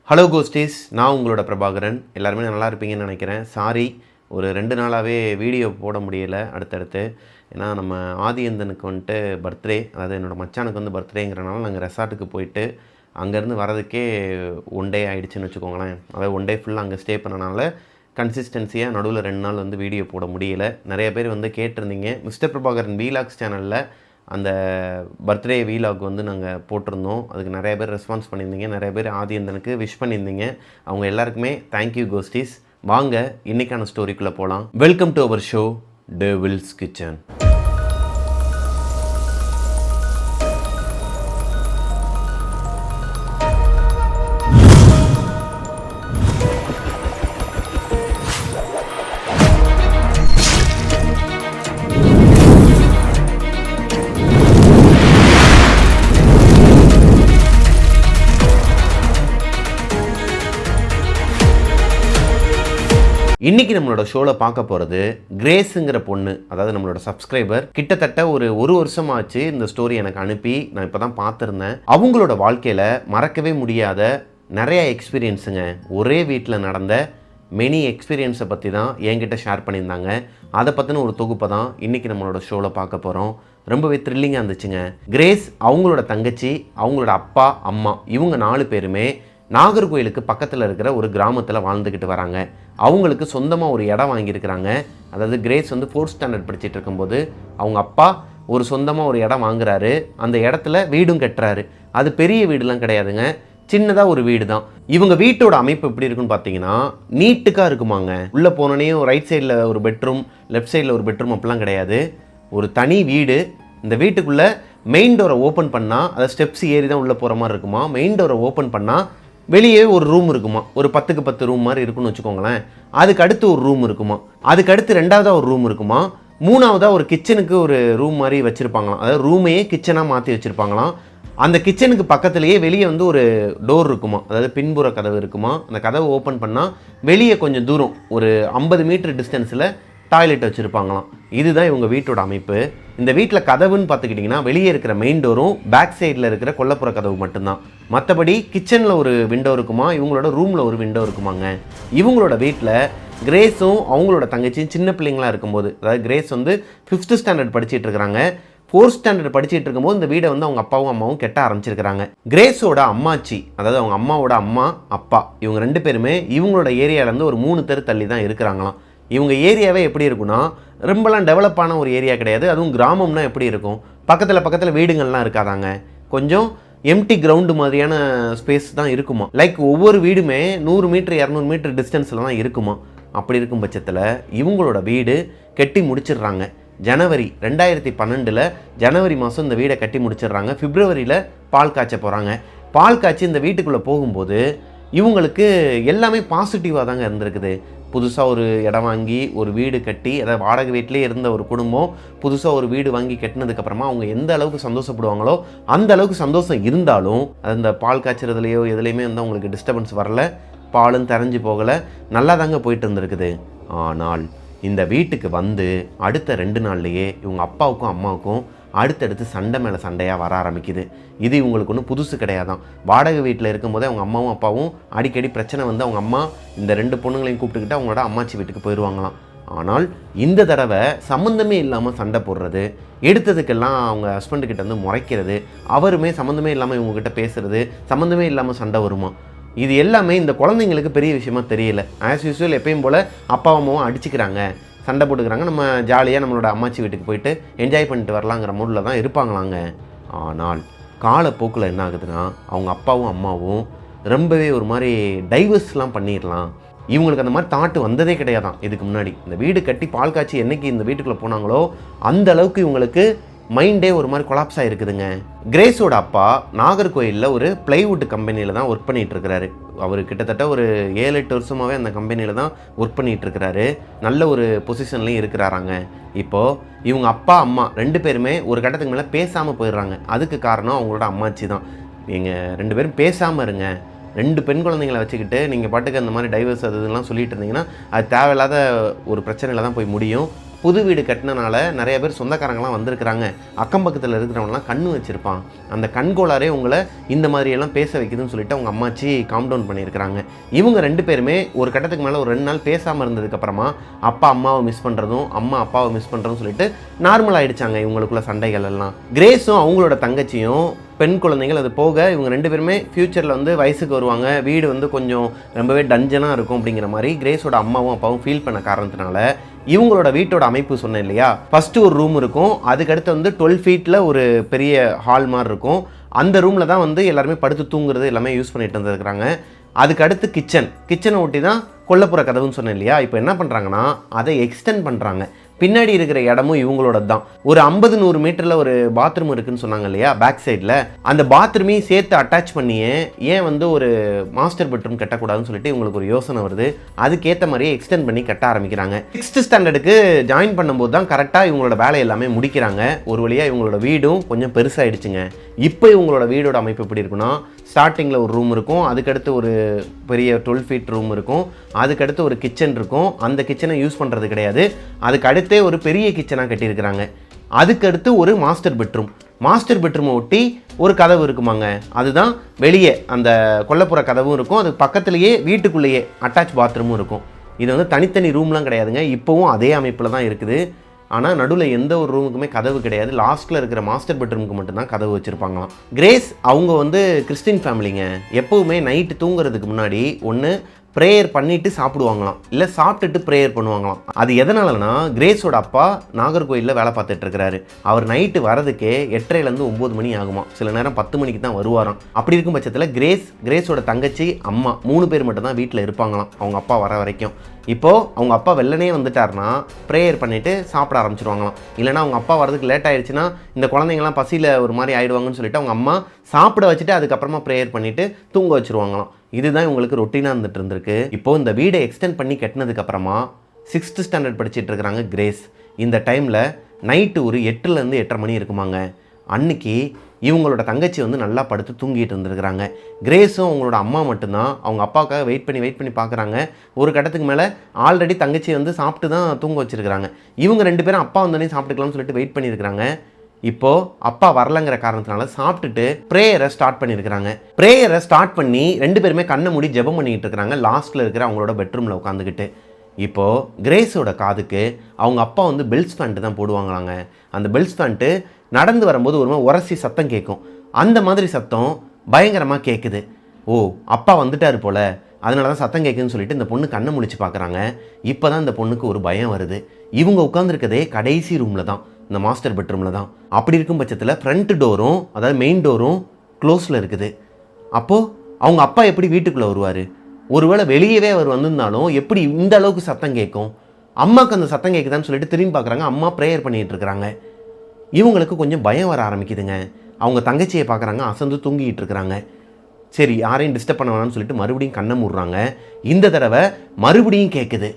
Hello கோஸ்டீஸ், நான் உங்களோட பிரபாகரன். எல்லாருமே நல்லா இருப்பீங்கன்னு நினைக்கிறேன். சாரி, ஒரு 2 நாளாகவே வீடியோ போட முடியலை அடுத்தடுத்து. ஏன்னா நம்ம ஆதியந்தனுக்கு வந்துட்டு பர்த்டே, அதாவது என்னோடய மச்சானுக்கு வந்து பர்த்டேங்கிறனால நாங்கள் ரெசார்ட்டுக்கு போயிட்டு அங்கேருந்து வரதுக்கே 1 டே ஆகிடுச்சின்னு வச்சுக்கோங்களேன். அதாவது 1 டே ஃபுல்லாக அங்கே ஸ்டே பண்ணனால கன்சிஸ்டன்சியாக நடுவில் 2 நாள் வந்து வீடியோ போட முடியலை. நிறைய பேர் வந்து கேட்டிருந்தீங்க. மிஸ்டர் பிரபாகரன் வீலாக்ஸ் சேனலில் அந்த பர்த்டே வீலாக் வந்து நாங்கள் போட்டிருந்தோம். அதுக்கு நிறைய பேர் ரெஸ்பான்ஸ் பண்ணியிருந்தீங்க. நிறைய பேர் ஆதியந்தனுக்கு விஷ் பண்ணியிருந்தீங்க. அவங்க எல்லாருக்குமே தேங்க்யூ கோஸ்டீஸ். வாங்க இன்றைக்கான ஸ்டோரிக்குள்ளே போகலாம். Welcome to our show Devil's Kitchen. இன்றைக்கி நம்மளோட ஷோவில் பார்க்க போகிறது கிரேஸுங்கிற பொண்ணு. அதாவது நம்மளோட சப்ஸ்கிரைபர் கிட்டத்தட்ட ஒரு வருஷமாச்சு இந்த ஸ்டோரி எனக்கு அனுப்பி நான் இப்போ தான் பார்த்துருந்தேன். அவங்களோட வாழ்க்கையில் மறக்கவே முடியாத நிறைய எக்ஸ்பீரியன்ஸுங்க. ஒரே வீட்டில் நடந்த மெனி எக்ஸ்பீரியன்ஸை பற்றி தான் என்கிட்ட ஷேர் பண்ணியிருந்தாங்க. அதை பற்றின ஒரு தொகுப்பை தான் இன்றைக்கி நம்மளோட ஷோவில் பார்க்க போகிறோம். ரொம்பவே த்ரில்லிங்காக இருந்துச்சுங்க. கிரேஸ், அவங்களோட தங்கச்சி, அவங்களோட அப்பா, அம்மா, இவங்க 4 பேருமே நாகர்கோயிலுக்கு பக்கத்தில் இருக்கிற ஒரு கிராமத்தில் வாழ்ந்துக்கிட்டு வராங்க. அவங்களுக்கு சொந்தமாக ஒரு இடம் வாங்கியிருக்கிறாங்க. அதாவது கிரேஸ் வந்து 4th ஸ்டாண்டர்ட் படிச்சுட்டு இருக்கும்போது அவங்க அப்பா ஒரு சொந்தமாக ஒரு இடம் வாங்குறாரு. அந்த இடத்துல வீடும் கட்டுறாரு. அது பெரிய வீடுலாம் கிடையாதுங்க, சின்னதாக ஒரு வீடு தான். இவங்க வீட்டோட அமைப்பு எப்படி இருக்குன்னு பார்த்தீங்கன்னா நீட்டுக்காக இருக்குமாங்க. உள்ளே போனோடனையும் ரைட் சைடில் ஒரு பெட்ரூம், லெஃப்ட் சைடில் ஒரு பெட்ரூம் அப்படிலாம் கிடையாது. ஒரு தனி வீடு. இந்த வீட்டுக்குள்ளே மெயின் டோரை ஓப்பன் பண்ணால், அதை ஸ்டெப்ஸ் ஏறி தான் உள்ளே போகிற மாதிரி இருக்குமா. மெயின் டோரை ஓப்பன் பண்ணால் வெளியே ஒரு ரூம் இருக்குமா. ஒரு 10க்கு 10 ரூம் மாதிரி இருக்குன்னு வச்சுக்கோங்களேன். அதுக்கு அடுத்து ஒரு ரூம் இருக்குமா. அதுக்கு அடுத்து 2வதாக ஒரு ரூம் இருக்குமா. 3வதாக ஒரு கிச்சனுக்கு ஒரு ரூம் மாதிரி வச்சுருப்பாங்களாம். அதாவது ரூமையே கிச்சனாக மாற்றி வச்சுருப்பாங்களாம். அந்த கிச்சனுக்கு பக்கத்துலேயே வெளியே வந்து ஒரு டோர் இருக்குமா. அதாவது பின்புற கதவு இருக்குமா. அந்த கதவை ஓப்பன் பண்ணால் வெளியே கொஞ்சம் தூரம் ஒரு 50 மீட்டர் டிஸ்டன்ஸில் டாய்லெட் வச்சுருப்பாங்களாம். இதுதான் இவங்க வீட்டோட அமைப்பு. இந்த வீட்டில் கதவுன்னு பார்த்துக்கிட்டிங்கன்னா வெளியே இருக்கிற மெயின் டோரும் பேக் சைடில் இருக்கிற கொல்லப்புற கதவு மட்டும்தான். மற்றபடி கிச்சனில் ஒரு விண்டோ இருக்குமா, இவங்களோட ரூமில் ஒரு விண்டோ இருக்குமாங்க. இவங்களோட வீட்டில் கிரேஸும் அவங்களோட தங்கச்சியும் சின்ன பிள்ளைங்களாக இருக்கும்போது, அதாவது கிரேஸ் வந்து 5th ஸ்டாண்டர்ட் படிச்சுட்டு இருக்கிறாங்க. 4th ஸ்டாண்டர்ட் படிச்சுட்டு இருக்கும்போது இந்த வீடை வந்து அவங்க அப்பாவும் அம்மாவும் கெட்ட ஆரம்பிச்சிருக்கிறாங்க. கிரேஸோட அம்மாச்சி, அதாவது அவங்க அம்மாவோட அம்மா, அப்பா, இவங்க 2 பேருமே இவங்களோட ஏரியாவிலேருந்து ஒரு 3 தெரு தள்ளி தான் இருக்கிறாங்களாம். இவங்க ஏரியாவே எப்படி இருக்குன்னா ரொம்பலாம் டெவலப்பான ஒரு ஏரியா கிடையாது. அதுவும் கிராமம்னா எப்படி இருக்கும், பக்கத்தில் வீடுங்கள்லாம் இருக்காதாங்க. கொஞ்சம் எம்டி கிரவுண்டு மாதிரியான ஸ்பேஸ் தான் இருக்குமா. லைக் ஒவ்வொரு வீடுமே 100 மீட்டர் 200 மீட்டர் டிஸ்டன்ஸில் தான் இருக்குமா. அப்படி இருக்கும் பட்சத்தில் இவங்களோட வீடு கட்டி முடிச்சிடுறாங்க. ஜனவரி 2012 ஜனவரி மாதம் இந்த வீடை கட்டி முடிச்சிடுறாங்க. பிப்ரவரியில் பால் காய்ச்ச போகிறாங்க. பால் காய்ச்சி இந்த வீட்டுக்குள்ளே போகும்போது இவங்களுக்கு எல்லாமே பாசிட்டிவாக தாங்க இருந்திருக்குது. புதுசாக ஒரு இடம் வாங்கி ஒரு வீடு கட்டி, அதாவது வாடகை வீட்டிலே இருந்த ஒரு குடும்பம் புதுசாக ஒரு வீடு வாங்கி கட்டினதுக்கப்புறமா அவங்க எந்த அளவுக்கு சந்தோஷப்படுவாங்களோ அந்த அளவுக்கு சந்தோஷம் இருந்தாலும் அந்த பால் காய்ச்சறதுலையோ எதுலேயுமே வந்து அவங்களுக்கு டிஸ்டர்பன்ஸ் வரல. பாலும் தெரிஞ்சு போகலை, நல்லா தாங்க போயிட்டு இருந்திருக்குது. ஆனால் இந்த வீட்டுக்கு வந்து அடுத்த 2 நாள்லேயே இவங்க அப்பாவுக்கும் அம்மாவுக்கும் அடுத்தடுத்து சண்டை மேலே சண்டையாக வர ஆரம்பிக்குது. இது இவங்களுக்கு ஒன்றும் புதுசு கிடையாதான். வாடகை வீட்டில் இருக்கும்போதே அவங்க அம்மாவும் அப்பாவும் அடிக்கடி பிரச்சனை வந்து அவங்க அம்மா இந்த 2 பொண்ணுங்களையும் கூப்பிட்டுக்கிட்டு அவங்களோட அம்மாச்சி வீட்டுக்கு போயிடுவாங்களாம். ஆனால் இந்த தடவை சம்மந்தமே இல்லாமல் சண்டை போடுறது, எடுத்ததுக்கெல்லாம் அவங்க ஹஸ்பண்டுக்கிட்ட வந்து முறைக்கிறது, அவருமே சம்மந்தமே இல்லாமல் இவங்ககிட்ட பேசுகிறது, சம்மந்தமே இல்லாமல் சண்டை வருமா. இது எல்லாமே இந்த குழந்தைங்களுக்கு பெரிய விஷயமா தெரியல. ஆஸ் யூஸ்வல் எப்பயும் போல் அப்பா அம்மாவும் அடிச்சுக்கிறாங்க, சண்டை போட்டுக்கிறாங்க, நம்ம ஜாலியாக நம்மளோட அம்மாச்சி வீட்டுக்கு போயிட்டு என்ஜாய் பண்ணிட்டு வரலாங்கிற மூடில் தான் இருப்பாங்களாங்க. ஆனால் காலப்போக்கில் என்ன ஆகுதுன்னா அவங்க அப்பாவும் அம்மாவும் ரொம்பவே ஒரு மாதிரி டைவர்ஸ்லாம் பண்ணிடலாம். இவங்களுக்கு அந்த மாதிரி தாட்டு வந்ததே கிடையாதான் இதுக்கு முன்னாடி. இந்த வீடு கட்டி பால் காய்ச்சி என்றைக்கு இந்த வீட்டுக்குள்ளே போனாங்களோ அந்த அளவுக்கு இவங்களுக்கு மைண்டே ஒரு மாதிரி கொலாப்ஸ் ஆகிருக்குதுங்க. கிரேஸோட அப்பா நாகர்கோயிலில் ஒரு பிளைவுட் கம்பெனியில் தான் ஒர்க் பண்ணிகிட்டு இருக்கிறாரு. அவர் கிட்டத்தட்ட ஒரு 7-8 வருஷமாகவே அந்த கம்பெனியில் தான் ஒர்க் பண்ணிகிட்டு இருக்கிறாரு. நல்ல ஒரு பொசிஷன்லேயும் இருக்கிறாராங்க. இப்போது இவங்க அப்பா அம்மா 2 பேருமே ஒரு கட்டத்துக்கு மேலே பேசாமல் போயிடுறாங்க. அதுக்கு காரணம் அவங்களோட அம்மாச்சி தான். நீங்கள் 2 பேரும் பேசாமல் இருங்க, 2 பெண் குழந்தைங்களை வச்சுக்கிட்டு நீங்கள் பாட்டுக்கு அந்த மாதிரி டைவர்ஸ் அது இதெல்லாம் சொல்லிட்டு இருந்தீங்கன்னா அது தேவையில்லாத ஒரு பிரச்சனையில் தான் போய் முடியும். புது வீடு கட்டினனால நிறைய பேர் சொந்தக்காரங்களாம் வந்திருக்கிறாங்க, அக்கம் பக்கத்தில் இருக்கிறவங்களாம் கண்ணு வச்சுருப்பான், அந்த கண்கோளாரே உங்களை இந்த மாதிரியெல்லாம் பேச வைக்குதுன்னு சொல்லிட்டு அவங்க அம்மாச்சி காம் டவுன் பண்ணியிருக்கிறாங்க. இவங்க 2 பேருமே ஒரு கட்டத்துக்கு மேலே ஒரு 2 நாள் பேசாமல் இருந்ததுக்கப்புறமா அப்பா அம்மாவை மிஸ் பண்ணுறதும் அம்மா அப்பாவை மிஸ் பண்ணுறதும் சொல்லிட்டு நார்மல் ஆகிடுச்சாங்க இவங்களுக்குள்ள சண்டைகள் எல்லாம். கிரேஸும் அவங்களோட தங்கச்சியும் பெண் குழந்தைகள் அது போக இவங்க 2 பேருமே ஃப்யூச்சரில் வந்து வயசுக்கு வருவாங்க, வீடு வந்து கொஞ்சம் ரொம்பவே டஞ்சனாக இருக்கும் அப்படிங்கிற மாதிரி கிரேஸோட அம்மாவும் அப்பாவும் ஃபீல் பண்ண காரணத்தினால இவங்களோட வீட்டோட அமைப்பு சொன்னேன் இல்லையா, ஃபஸ்ட்டு ஒரு ரூம் இருக்கும், அதுக்கடுத்து வந்து 12 ஃபீட்டில் ஒரு பெரிய ஹால் மாதிரி இருக்கும். அந்த ரூமில் தான் வந்து எல்லாருமே படுத்து தூங்குறது எல்லாமே யூஸ் பண்ணிட்டு வந்துருக்குறாங்க. அதுக்கு அடுத்து கிச்சனை ஒட்டி தான் கொல்லப்புற கதவுன்னு சொன்னேன் இல்லையா. இப்போ என்ன பண்ணுறாங்கன்னா அதை எக்ஸ்டெண்ட் பண்ணுறாங்க. பின்னாடி இருக்கிற இடமும் இவங்களோட தான். ஒரு 50-100 மீட்டரில் ஒரு பாத்ரூம் இருக்குன்னு சொன்னாங்க இல்லையா பேக் சைடில், அந்த பாத்ரூமையும் சேர்த்து அட்டாச் பண்ணியே ஏன் வந்து ஒரு மாஸ்டர் பெட்ரூம் கட்டக்கூடாதுன்னு சொல்லிட்டு இவங்களுக்கு ஒரு யோசனை வருது. அதுக்கேற்ற மாதிரியே எக்ஸ்டெண்ட் பண்ணி கட்ட ஆரம்பிக்கிறாங்க. 6th ஸ்டாண்டர்டுக்கு ஜாயின் பண்ணும்போது தான் கரெக்டாக இவங்களோட வேலை எல்லாமே முடிக்கிறாங்க. ஒரு வழியாக இவங்களோட வீடும் கொஞ்சம் பெருசாகிடுச்சுங்க. இப்போ இவங்களோட வீடோட அமைப்பு எப்படி இருக்குன்னா, ஸ்டார்டிங்கில் ஒரு ரூம் இருக்கும், அதுக்கடுத்து ஒரு பெரிய 12 ஃபீட் ரூம் இருக்கும், அதுக்கடுத்து ஒரு கிச்சன் இருக்கும். அந்த கிச்சனை யூஸ் பண்ணுறது கிடையாது, அதுக்கு அடுத்தே ஒரு பெரிய கிச்சனாக கட்டியிருக்கிறாங்க. அதுக்கடுத்து ஒரு மாஸ்டர் பெட்ரூமை ஒட்டி ஒரு கதவு இருக்குமாங்க, அதுதான் வெளியே அந்த கொல்லப்புற கதவும் இருக்கும், அது பக்கத்துலேயே வீட்டுக்குள்ளேயே அட்டாச் பாத்ரூமும் இருக்கும். இது வந்து தனித்தனி ரூம்லாம் கிடையாதுங்க, இப்போவும் அதே அமைப்பில் தான் இருக்குது. ஆனால் நடுவில் எந்த ஒரு ரூமுக்குமே கதவு கிடையாது, லாஸ்ட்டில் இருக்கிற மாஸ்டர் பெட்ரூமுக்கு மட்டும்தான் கதவு வச்சுருப்பாங்களாம். கிரேஸ் அவங்க வந்து கிறிஸ்டின் ஃபேமிலிங்க. எப்போவுமே நைட்டு தூங்குறதுக்கு முன்னாடி ஒன்று ப்ரேயர் பண்ணிவிட்டு சாப்பிடுவாங்களாம், இல்லை சாப்பிட்டுட்டு ப்ரேயர் பண்ணுவாங்களாம். அது எதனாலனா, கிரேஸோட அப்பா நாகர்கோயிலில் வேலை பார்த்துட்டு இருக்கிறாரு. அவர் நைட்டு வரதுக்கே 8:30லேருந்து 9 மணி ஆகுமா, சில நேரம் 10 மணிக்கு தான் வருவாராம். அப்படி இருக்கும் பட்சத்தில் கிரேஸோட தங்கச்சி அம்மா 3 பேர் மட்டும் தான் வீட்டில் இருப்பாங்களாம் அவங்க அப்பா வர வரைக்கும். இப்போது அவங்க அப்பா வெள்ளனே வந்துட்டார்னா ப்ரேயர் பண்ணிவிட்டு சாப்பிட ஆரம்பிச்சிருவாங்களாம். இல்லைனா அவங்க அப்பா வரதுக்கு லேட் ஆகிடுச்சுன்னா இந்த குழந்தைங்களாம் பசியில் ஒரு மாதிரி ஆகிடுவாங்கன்னு சொல்லிட்டு அவங்க அம்மா சாப்பிட வச்சுட்டு அதுக்கப்புறமா ப்ரேயர் பண்ணிவிட்டு தூங்க வச்சுருவாங்களாம். இதுதான் இவங்களுக்கு ரொட்டீனாக இருந்திருக்கு. இப்போது இந்த வீடை எக்ஸ்டெண்ட் பண்ணி கட்டினதுக்கப்புறமா 6th ஸ்டாண்டர்ட் படிச்சுட்டு இருக்கிறாங்க கிரேஸ். இந்த டைமில் நைட்டு ஒரு 8லேருந்து 8:30 மணி இருக்குமாங்க. அன்னைக்கு இவங்களோட தங்கச்சி வந்து நல்லா படுத்து தூங்கிட்டு இருந்திருக்கிறாங்க. கிரேஸும் அவங்களோட அம்மா மட்டும்தான் அவங்க அப்பாவுக்காக வெயிட் பண்ணி பார்க்குறாங்க. ஒரு கட்டத்துக்கு மேலே ஆல்ரெடி தங்கச்சி வந்து சாப்பிட்டு தான் தூங்க வச்சுருக்கிறாங்க. இவங்க 2 பேரும் அப்பா வந்தோடனே சாப்பிட்டுக்கலாம்னு சொல்லிட்டு வெயிட் பண்ணியிருக்கிறாங்க. இப்போது அப்பா வரலங்கிற காரணத்தினால சாப்பிட்டுட்டு ப்ரேயரை ஸ்டார்ட் பண்ணியிருக்கிறாங்க. ப்ரேயரை ஸ்டார்ட் பண்ணி 2 பேருமே கண்ணை மூடி ஜெபம் பண்ணிகிட்டு இருக்கிறாங்க லாஸ்ட்டில் இருக்கிற அவங்களோட பெட்ரூமில் உட்காந்துக்கிட்டு. இப்போது கிரேஸோட காதுக்கு அவங்க அப்பா வந்து பெல்ஸ் பேண்ட்டு தான் போடுவாங்களாங்க. அந்த பெல்ஸ் பேண்ட்டு நடந்து வரும்போது ஒரு மாதிரி உரசி சத்தம் கேட்கும். அந்த மாதிரி சத்தம் பயங்கரமாக கேட்குது. ஓ, அப்பா வந்துட்டார் போல், அதனால தான் சத்தம் கேட்குதுன்னு சொல்லிட்டு இந்த பொண்ணு கண்ணை முழிச்சு பார்க்குறாங்க. இப்போ தான் இந்த பொண்ணுக்கு ஒரு பயம் வருது. இவங்க உட்காந்துருக்கதே கடைசி ரூமில் தான், இந்த மாஸ்டர் பெட்ரூமில் தான். அப்படி இருக்கும் பட்சத்தில் ஃப்ரண்ட் டோரும் அதாவது மெயின் டோரும் க்ளோஸில் இருக்குது. அப்போது அவங்க அப்பா எப்படி வீட்டுக்குள்ளே வருவார்? ஒருவேளை வெளியவே அவர் வந்திருந்தாலும் எப்படி இந்த அளவுக்கு சத்தம் கேட்கும்? அம்மாவுக்கு அந்த சத்தம் கேட்குதான்னு சொல்லிட்டு திரும்பி பார்க்குறாங்க. அம்மா ப்ரேயர் பண்ணிகிட்டு இருக்கிறாங்க. இவங்களுக்கு கொஞ்சம் பயம் வர ஆரம்பிக்குதுங்க. அவங்க தங்கச்சியை பார்க்குறாங்க, அசந்து தூங்கிட்டு இருக்கிறாங்க. சரி, யாரையும் டிஸ்டர்ப் பண்ண வேணாம்னு சொல்லிட்டு மறுபடியும் கண்ணை மூடுறாங்க. இந்த தடவை மறுபடியும் கேட்குது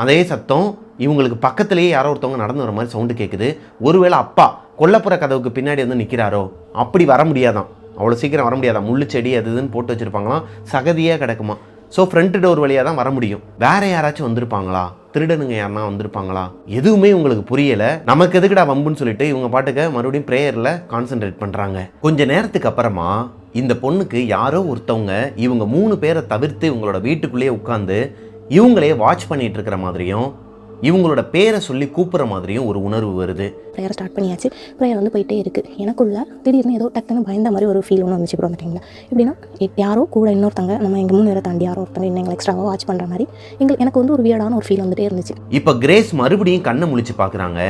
அதே சத்தம். இவங்களுக்கு பக்கத்துலேயே யாரோ ஒருத்தவங்க நடந்து வர மாதிரி சவுண்டு கேட்குது. ஒருவேளை அப்பா கொல்லப்புற கதவுக்கு பின்னாடி வந்து நிற்கிறாரோ? அப்படி வர முடியாதான், அவ்வளோ சீக்கிரம் வர முடியாதான். முள்ளு செடி அது இதுன்னு போட்டு வச்சுருப்பாங்களாம், சகதியாக கிடக்குமா. ஸோ ஃப்ரண்ட் டோர் வழியாக தான் வர முடியும். வேறு யாராச்சும் வந்திருப்பாங்களா? திருடனுங்க யாருன்னா வந்திருப்பாங்களா? எதுவுமே உங்களுக்கு புரியலை. நமக்கு எதுக்குடா வம்புன்னு சொல்லிட்டு இவங்க பாட்டுக்கு மறுபடியும் ப்ரேயரில் கான்சென்ட்ரேட் பண்ணுறாங்க. கொஞ்ச நேரத்துக்கு அப்புறமா இந்த பொண்ணுக்கு யாரோ ஒருத்தவங்க இவங்க 3 பேரை தவிர்த்து இவங்களோட வீட்டுக்குள்ளேயே உட்காந்து இவங்களே வாட்ச் பண்ணிட்டு இருக்கிற மாதிரியும் இவங்களோட பேரை சொல்லி கூப்பிட்ற மாதிரியும் ஒரு உணர்வு வருது. ப்ரேயர் ஸ்டார்ட் பண்ணியாச்சு. ப்ரேயர் வந்து போயிட்டே இருக்குது. எனக்குள்ள திடீர்னு ஏதோ டக்குன்னு பயந்த மாதிரி ஒரு ஃபீல் ஒன்று வந்துச்சு ப்ரோ. அந்த டைமில் எப்படின்னா, யாரோ கூட இன்னொருத்தங்க நம்ம எங்கள் 3 பேரை தாண்டி யாரோ ஒருத்தங்க இன்னும் எங்களை எக்ஸ்ட்ராவாக வாட்ச் பண்ணுற மாதிரி எனக்கு வந்து ஒரு வியர்டான ஒரு ஃபீல் வந்துட்டே இருந்துச்சு. இப்போ கிரேஸ் மறுபடியும் கண்ணை முழிச்சு பார்க்குறாங்க,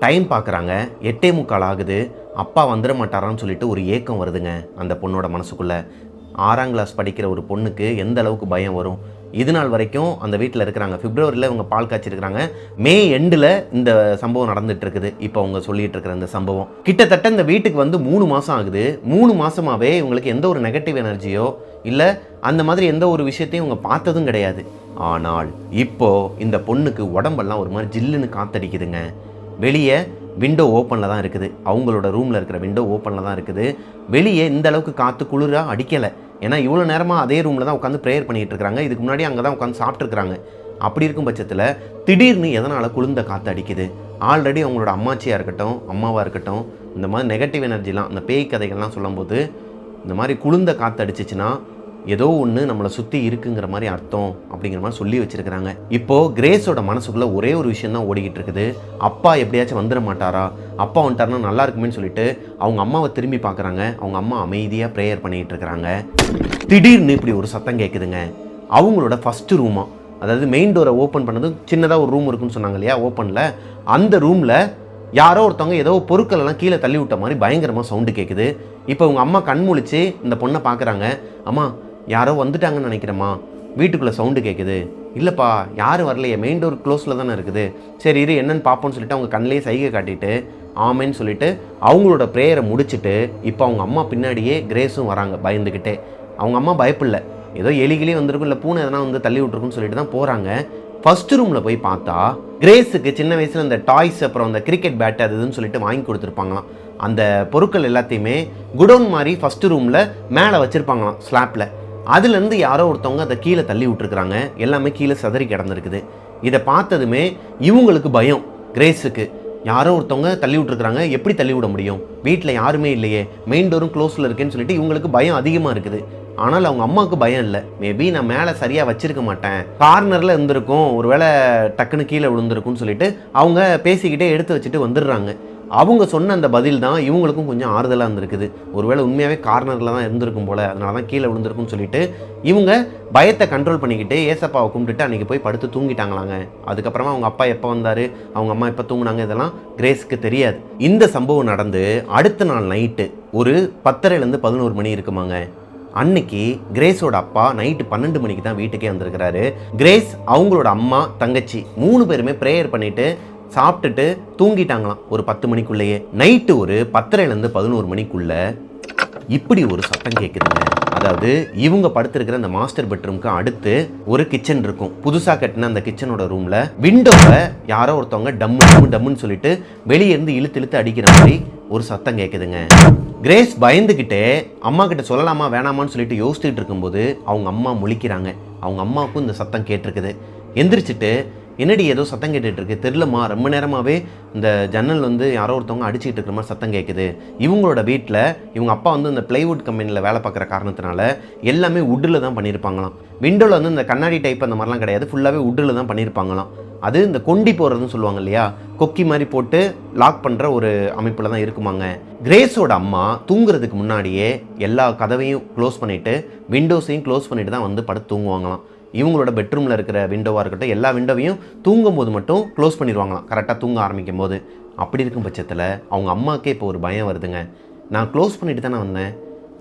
டைம் பார்க்குறாங்க, 8:45 ஆகுது. அப்பா வந்துட மாட்டாரான்னு சொல்லிட்டு ஒரு ஏக்கம் வருதுங்க அந்த பொண்ணோட மனசுக்குள்ளே. 6ஆம் கிளாஸ் படிக்கிற ஒரு பொண்ணுக்கு எந்த அளவுக்கு பயம் வரும்? இது நாள் வரைக்கும் அந்த வீட்டில் இருக்கிறாங்க. பிப்ரவரியில் இவங்க பால் காய்ச்சிருக்கிறாங்க. மே எண்டில் இந்த சம்பவம் நடந்துட்டு இருக்குது. இப்போ அவங்க சொல்லிட்டு இருக்கிற இந்த சம்பவம் கிட்டத்தட்ட இந்த வீட்டுக்கு வந்து 3 மாதம் ஆகுது. 3 மாதமாகவே இவங்களுக்கு எந்த ஒரு நெகட்டிவ் எனர்ஜியோ இல்லை அந்த மாதிரி எந்த ஒரு விஷயத்தையும் இவங்க பார்த்ததும் கிடையாது. ஆனால் இப்போது இந்த பொண்ணுக்கு உடம்பெல்லாம் ஒரு மாதிரி ஜில்லுன்னு காத்தடிக்குதுங்க. வெளியே விண்டோ ஓப்பனில் தான் இருக்குது. அவங்களோட ரூமில் இருக்கிற விண்டோ ஓப்பனில் தான் இருக்குது. வெளியே இந்த அளவுக்கு காற்று குளிராக அடிக்கலை. ஏன்னா இவ்வளோ நேரமாக அதே ரூமில் தான் உட்காந்து ப்ரேயர் பண்ணிகிட்டு இருக்கிறாங்க. இதுக்கு முன்னாடி அங்கே தான் உட்காந்து சாப்பிட்ருக்குறாங்க. அப்படி இருக்கும் பட்சத்தில் திடீர்னு எதனால் குளிர்ந்த காற்று அடிக்குது? ஆல்ரெடி அவங்களோட அம்மாச்சியாக இருக்கட்டும், அம்மாவாக இருக்கட்டும், இந்த மாதிரி நெகட்டிவ் எனர்ஜிலாம், இந்த பேய் கதைகள்லாம் சொல்லும்போது இந்த மாதிரி குளிர்ந்த காற்று அடிச்சிச்சுன்னா ஏதோ ஒன்று நம்மளை சுற்றி இருக்குங்கிற மாதிரி அர்த்தம் அப்படிங்கிற மாதிரி சொல்லி வச்சுருக்கிறாங்க. இப்போது கிரேஸோட மனசுக்குள்ளே ஒரே ஒரு விஷயம் தான் ஓடிக்கிட்டு இருக்குது. அப்பா எப்படியாச்சும் வந்துட மாட்டாரா, அப்பா வந்துட்டாருன்னா நல்லா இருக்குமேன்னு சொல்லிட்டு அவங்க அம்மாவை திரும்பி பார்க்குறாங்க. அவங்க அம்மா அமைதியாக ப்ரேயர் பண்ணிகிட்டு இருக்கிறாங்க. திடீர்னு இப்படி ஒரு சத்தம் கேட்குதுங்க. அவங்களோட ஃபஸ்ட்டு ரூமாக, அதாவது மெயின் டோரை ஓப்பன் பண்ணது, சின்னதாக ஒரு ரூம் இருக்குன்னு சொன்னாங்க இல்லையா ஓப்பனில், அந்த ரூமில் யாரோ ஒருத்தவங்க ஏதோ பொருட்கள் எல்லாம் கீழே தள்ளி விட்ட மாதிரி பயங்கரமாக சவுண்டு கேட்குது. இப்போ அவங்க அம்மா கண் முழிச்சு இந்த பொண்ணை பார்க்குறாங்க. அம்மா யாரோ வந்துட்டாங்கன்னு நினைக்கிறேம்மா, வீட்டுக்குள்ளே சவுண்டு கேட்குது. இல்லைப்பா யாரும் வரலையே, மெயின் டோர் க்ளோஸில் தானே இருக்குது. சரி இரு என்னன்னு பார்ப்போன்னு சொல்லிட்டு அவங்க கண்ணிலே சைகை காட்டிட்டு ஆமேன்னு சொல்லிட்டு அவங்களோட ப்ரேயரை முடிச்சுட்டு இப்போ அவங்க அம்மா பின்னாடியே கிரேஸும் வராங்க பயந்துக்கிட்டே. அவங்க அம்மா பயப்பில்லை, ஏதோ எலிகளே வந்திருக்கும் இல்லை பூனை எதனா வந்து தள்ளி விட்ருக்குன்னு சொல்லிட்டு தான் போகிறாங்க. ஃபஸ்ட்டு ரூமில் போய் பார்த்தா கிரேஸுக்கு சின்ன வயசில் இந்த டாய்ஸ் அப்புறம் அந்த கிரிக்கெட் பேட் அது இதுன்னு சொல்லிட்டு வாங்கி கொடுத்துருப்பாங்களாம். அந்த பொருட்கள் எல்லாத்தையுமே குடோன் மாதிரி ஃபஸ்ட்டு ரூமில் மேலே வச்சுருப்பாங்களாம் ஸ்லாப்பில். அதுலேருந்து யாரோ ஒருத்தவங்க அதை கீழே தள்ளி விட்டுருக்குறாங்க. எல்லாமே கீழே சதறி கிடந்திருக்குது. இதை பார்த்ததுமே இவங்களுக்கு பயம். கிரேஸுக்கு யாரோ ஒருத்தவங்க தள்ளி விட்டுருக்குறாங்க, எப்படி தள்ளி விட முடியும், வீட்டில் யாருமே இல்லையே, மெயின் டோரும் க்ளோஸில் இருக்குன்னு சொல்லிட்டு இவங்களுக்கு பயம் அதிகமாக இருக்குது. ஆனால் அவங்க அம்மாவுக்கு பயம் இல்லை. மேபி நான் மேலே சரியாக வச்சிருக்க மாட்டேன், கார்னரில் இருந்திருக்கும், ஒருவேளை டக்குன்னு கீழே விழுந்திருக்குன்னு சொல்லிட்டு அவங்க பேசிக்கிட்டே எடுத்து வச்சுட்டு வந்துடுறாங்க. அவங்க சொன்ன அந்த பதில் தான் இவங்களுக்கும் கொஞ்சம் ஆறுதலாக இருந்திருக்குது. ஒருவேளை உண்மையாகவே கார்னரில் தான் இருந்திருக்கும் போல், அதனால தான் கீழே விழுந்திருக்குன்னு சொல்லிட்டு இவங்க பயத்தை கண்ட்ரோல் பண்ணிக்கிட்டு ஏசப்பாவை கும்பிட்டுட்டு அன்றைக்கி போய் படுத்து தூங்கிட்டாங்களாங்க. அதுக்கப்புறமா அவங்க அப்பா எப்போ வந்தார், அவங்க அம்மா எப்போ தூங்கினாங்க, இதெல்லாம் கிரேஸுக்கு தெரியாது. இந்த சம்பவம் நடந்து அடுத்த நாள் நைட்டு ஒரு 10:30லேருந்து 11 மணி இருக்குமாங்க. அன்னைக்கு கிரேஸோட அப்பா நைட்டு 12 மணிக்கு தான் வீட்டுக்கே வந்திருக்கிறாரு. கிரேஸ், அவங்களோட அம்மா, தங்கச்சி 3 பேருமே ப்ரேயர் பண்ணிவிட்டு சாப்பிட்டுட்டு தூங்கிட்டாங்களாம் ஒரு 10 மணிக்குள்ளேயே. நைட்டு ஒரு 10:30லேருந்து 11 மணிக்குள்ளே இப்படி ஒரு சத்தம் கேட்குதுங்க. அதாவது இவங்க படுத்திருக்கிற அந்த மாஸ்டர் பெட்ரூம்க்கு அடுத்து ஒரு கிச்சன் இருக்கும். புதுசாக கட்டின அந்த கிச்சனோட ரூமில் விண்டோவை யாரோ ஒருத்தவங்க டம்முன்னு சொல்லிட்டு வெளியே இருந்து இழுத்து அடிக்கிற மாதிரி ஒரு சத்தம் கேட்குதுங்க. கிரேஸ் பயந்துக்கிட்டே அம்மா கிட்ட சொல்லலாமா வேணாமான்னு சொல்லிட்டு யோசிச்சுட்டு இருக்கும்போது அவங்க அம்மா முழிக்கிறாங்க. அவங்க அம்மாவுக்கும் இந்த சத்தம் கேட்டிருக்குது. எந்திரிச்சிட்டு என்னடி ஏதோ சத்தம் கேட்டுட்டு இருக்கு, தெரிலம்மா, ரொம்ப நேரமாகவே இந்த ஜன்னல் வந்து யாரோ ஒருத்தவங்க அடிச்சுக்கிட்டு இருக்கிற மாதிரி சத்தம் கேட்குது. இவங்களோட வீட்டில் இவங்க அப்பா வந்து இந்த பிளைவுட் கம்பெனியில் வேலை பார்க்குற காரணத்தினால எல்லாமே வுட்டில் தான் பண்ணியிருப்பாங்களாம். விண்டோவில் வந்து இந்த கண்ணாடி டைப் அந்த மாதிரிலாம் கிடையாது, ஃபுல்லாகவே வுட்டில் தான் பண்ணியிருப்பாங்களாம். அது இந்த கொண்டி போகிறதுன்னு சொல்லுவாங்க இல்லையா, கொக்கி மாதிரி போட்டு லாக் பண்ணுற ஒரு அமைப்பில் தான் இருக்குமாங்க. கிரேஸோட அம்மா தூங்குறதுக்கு முன்னாடியே எல்லா கதவையும் க்ளோஸ் பண்ணிவிட்டு விண்டோஸையும் க்ளோஸ் பண்ணிவிட்டு தான் வந்து படுத்து தூங்குவாங்களாம். இவங்களோட பெட்ரூமில் இருக்கிற விண்டோவாக இருக்கட்டும், எல்லா விண்டோவையும் தூங்கும் போது மட்டும் க்ளோஸ் பண்ணிடுவாங்களாம், கரெக்டாக தூங்க ஆரம்பிக்கும் போது. அப்படி இருக்கும் பட்சத்தில் அவங்க அம்மாவுக்கே இப்போ ஒரு பயம் வருதுங்க. நான் க்ளோஸ் பண்ணிட்டு தானே வந்தேன்,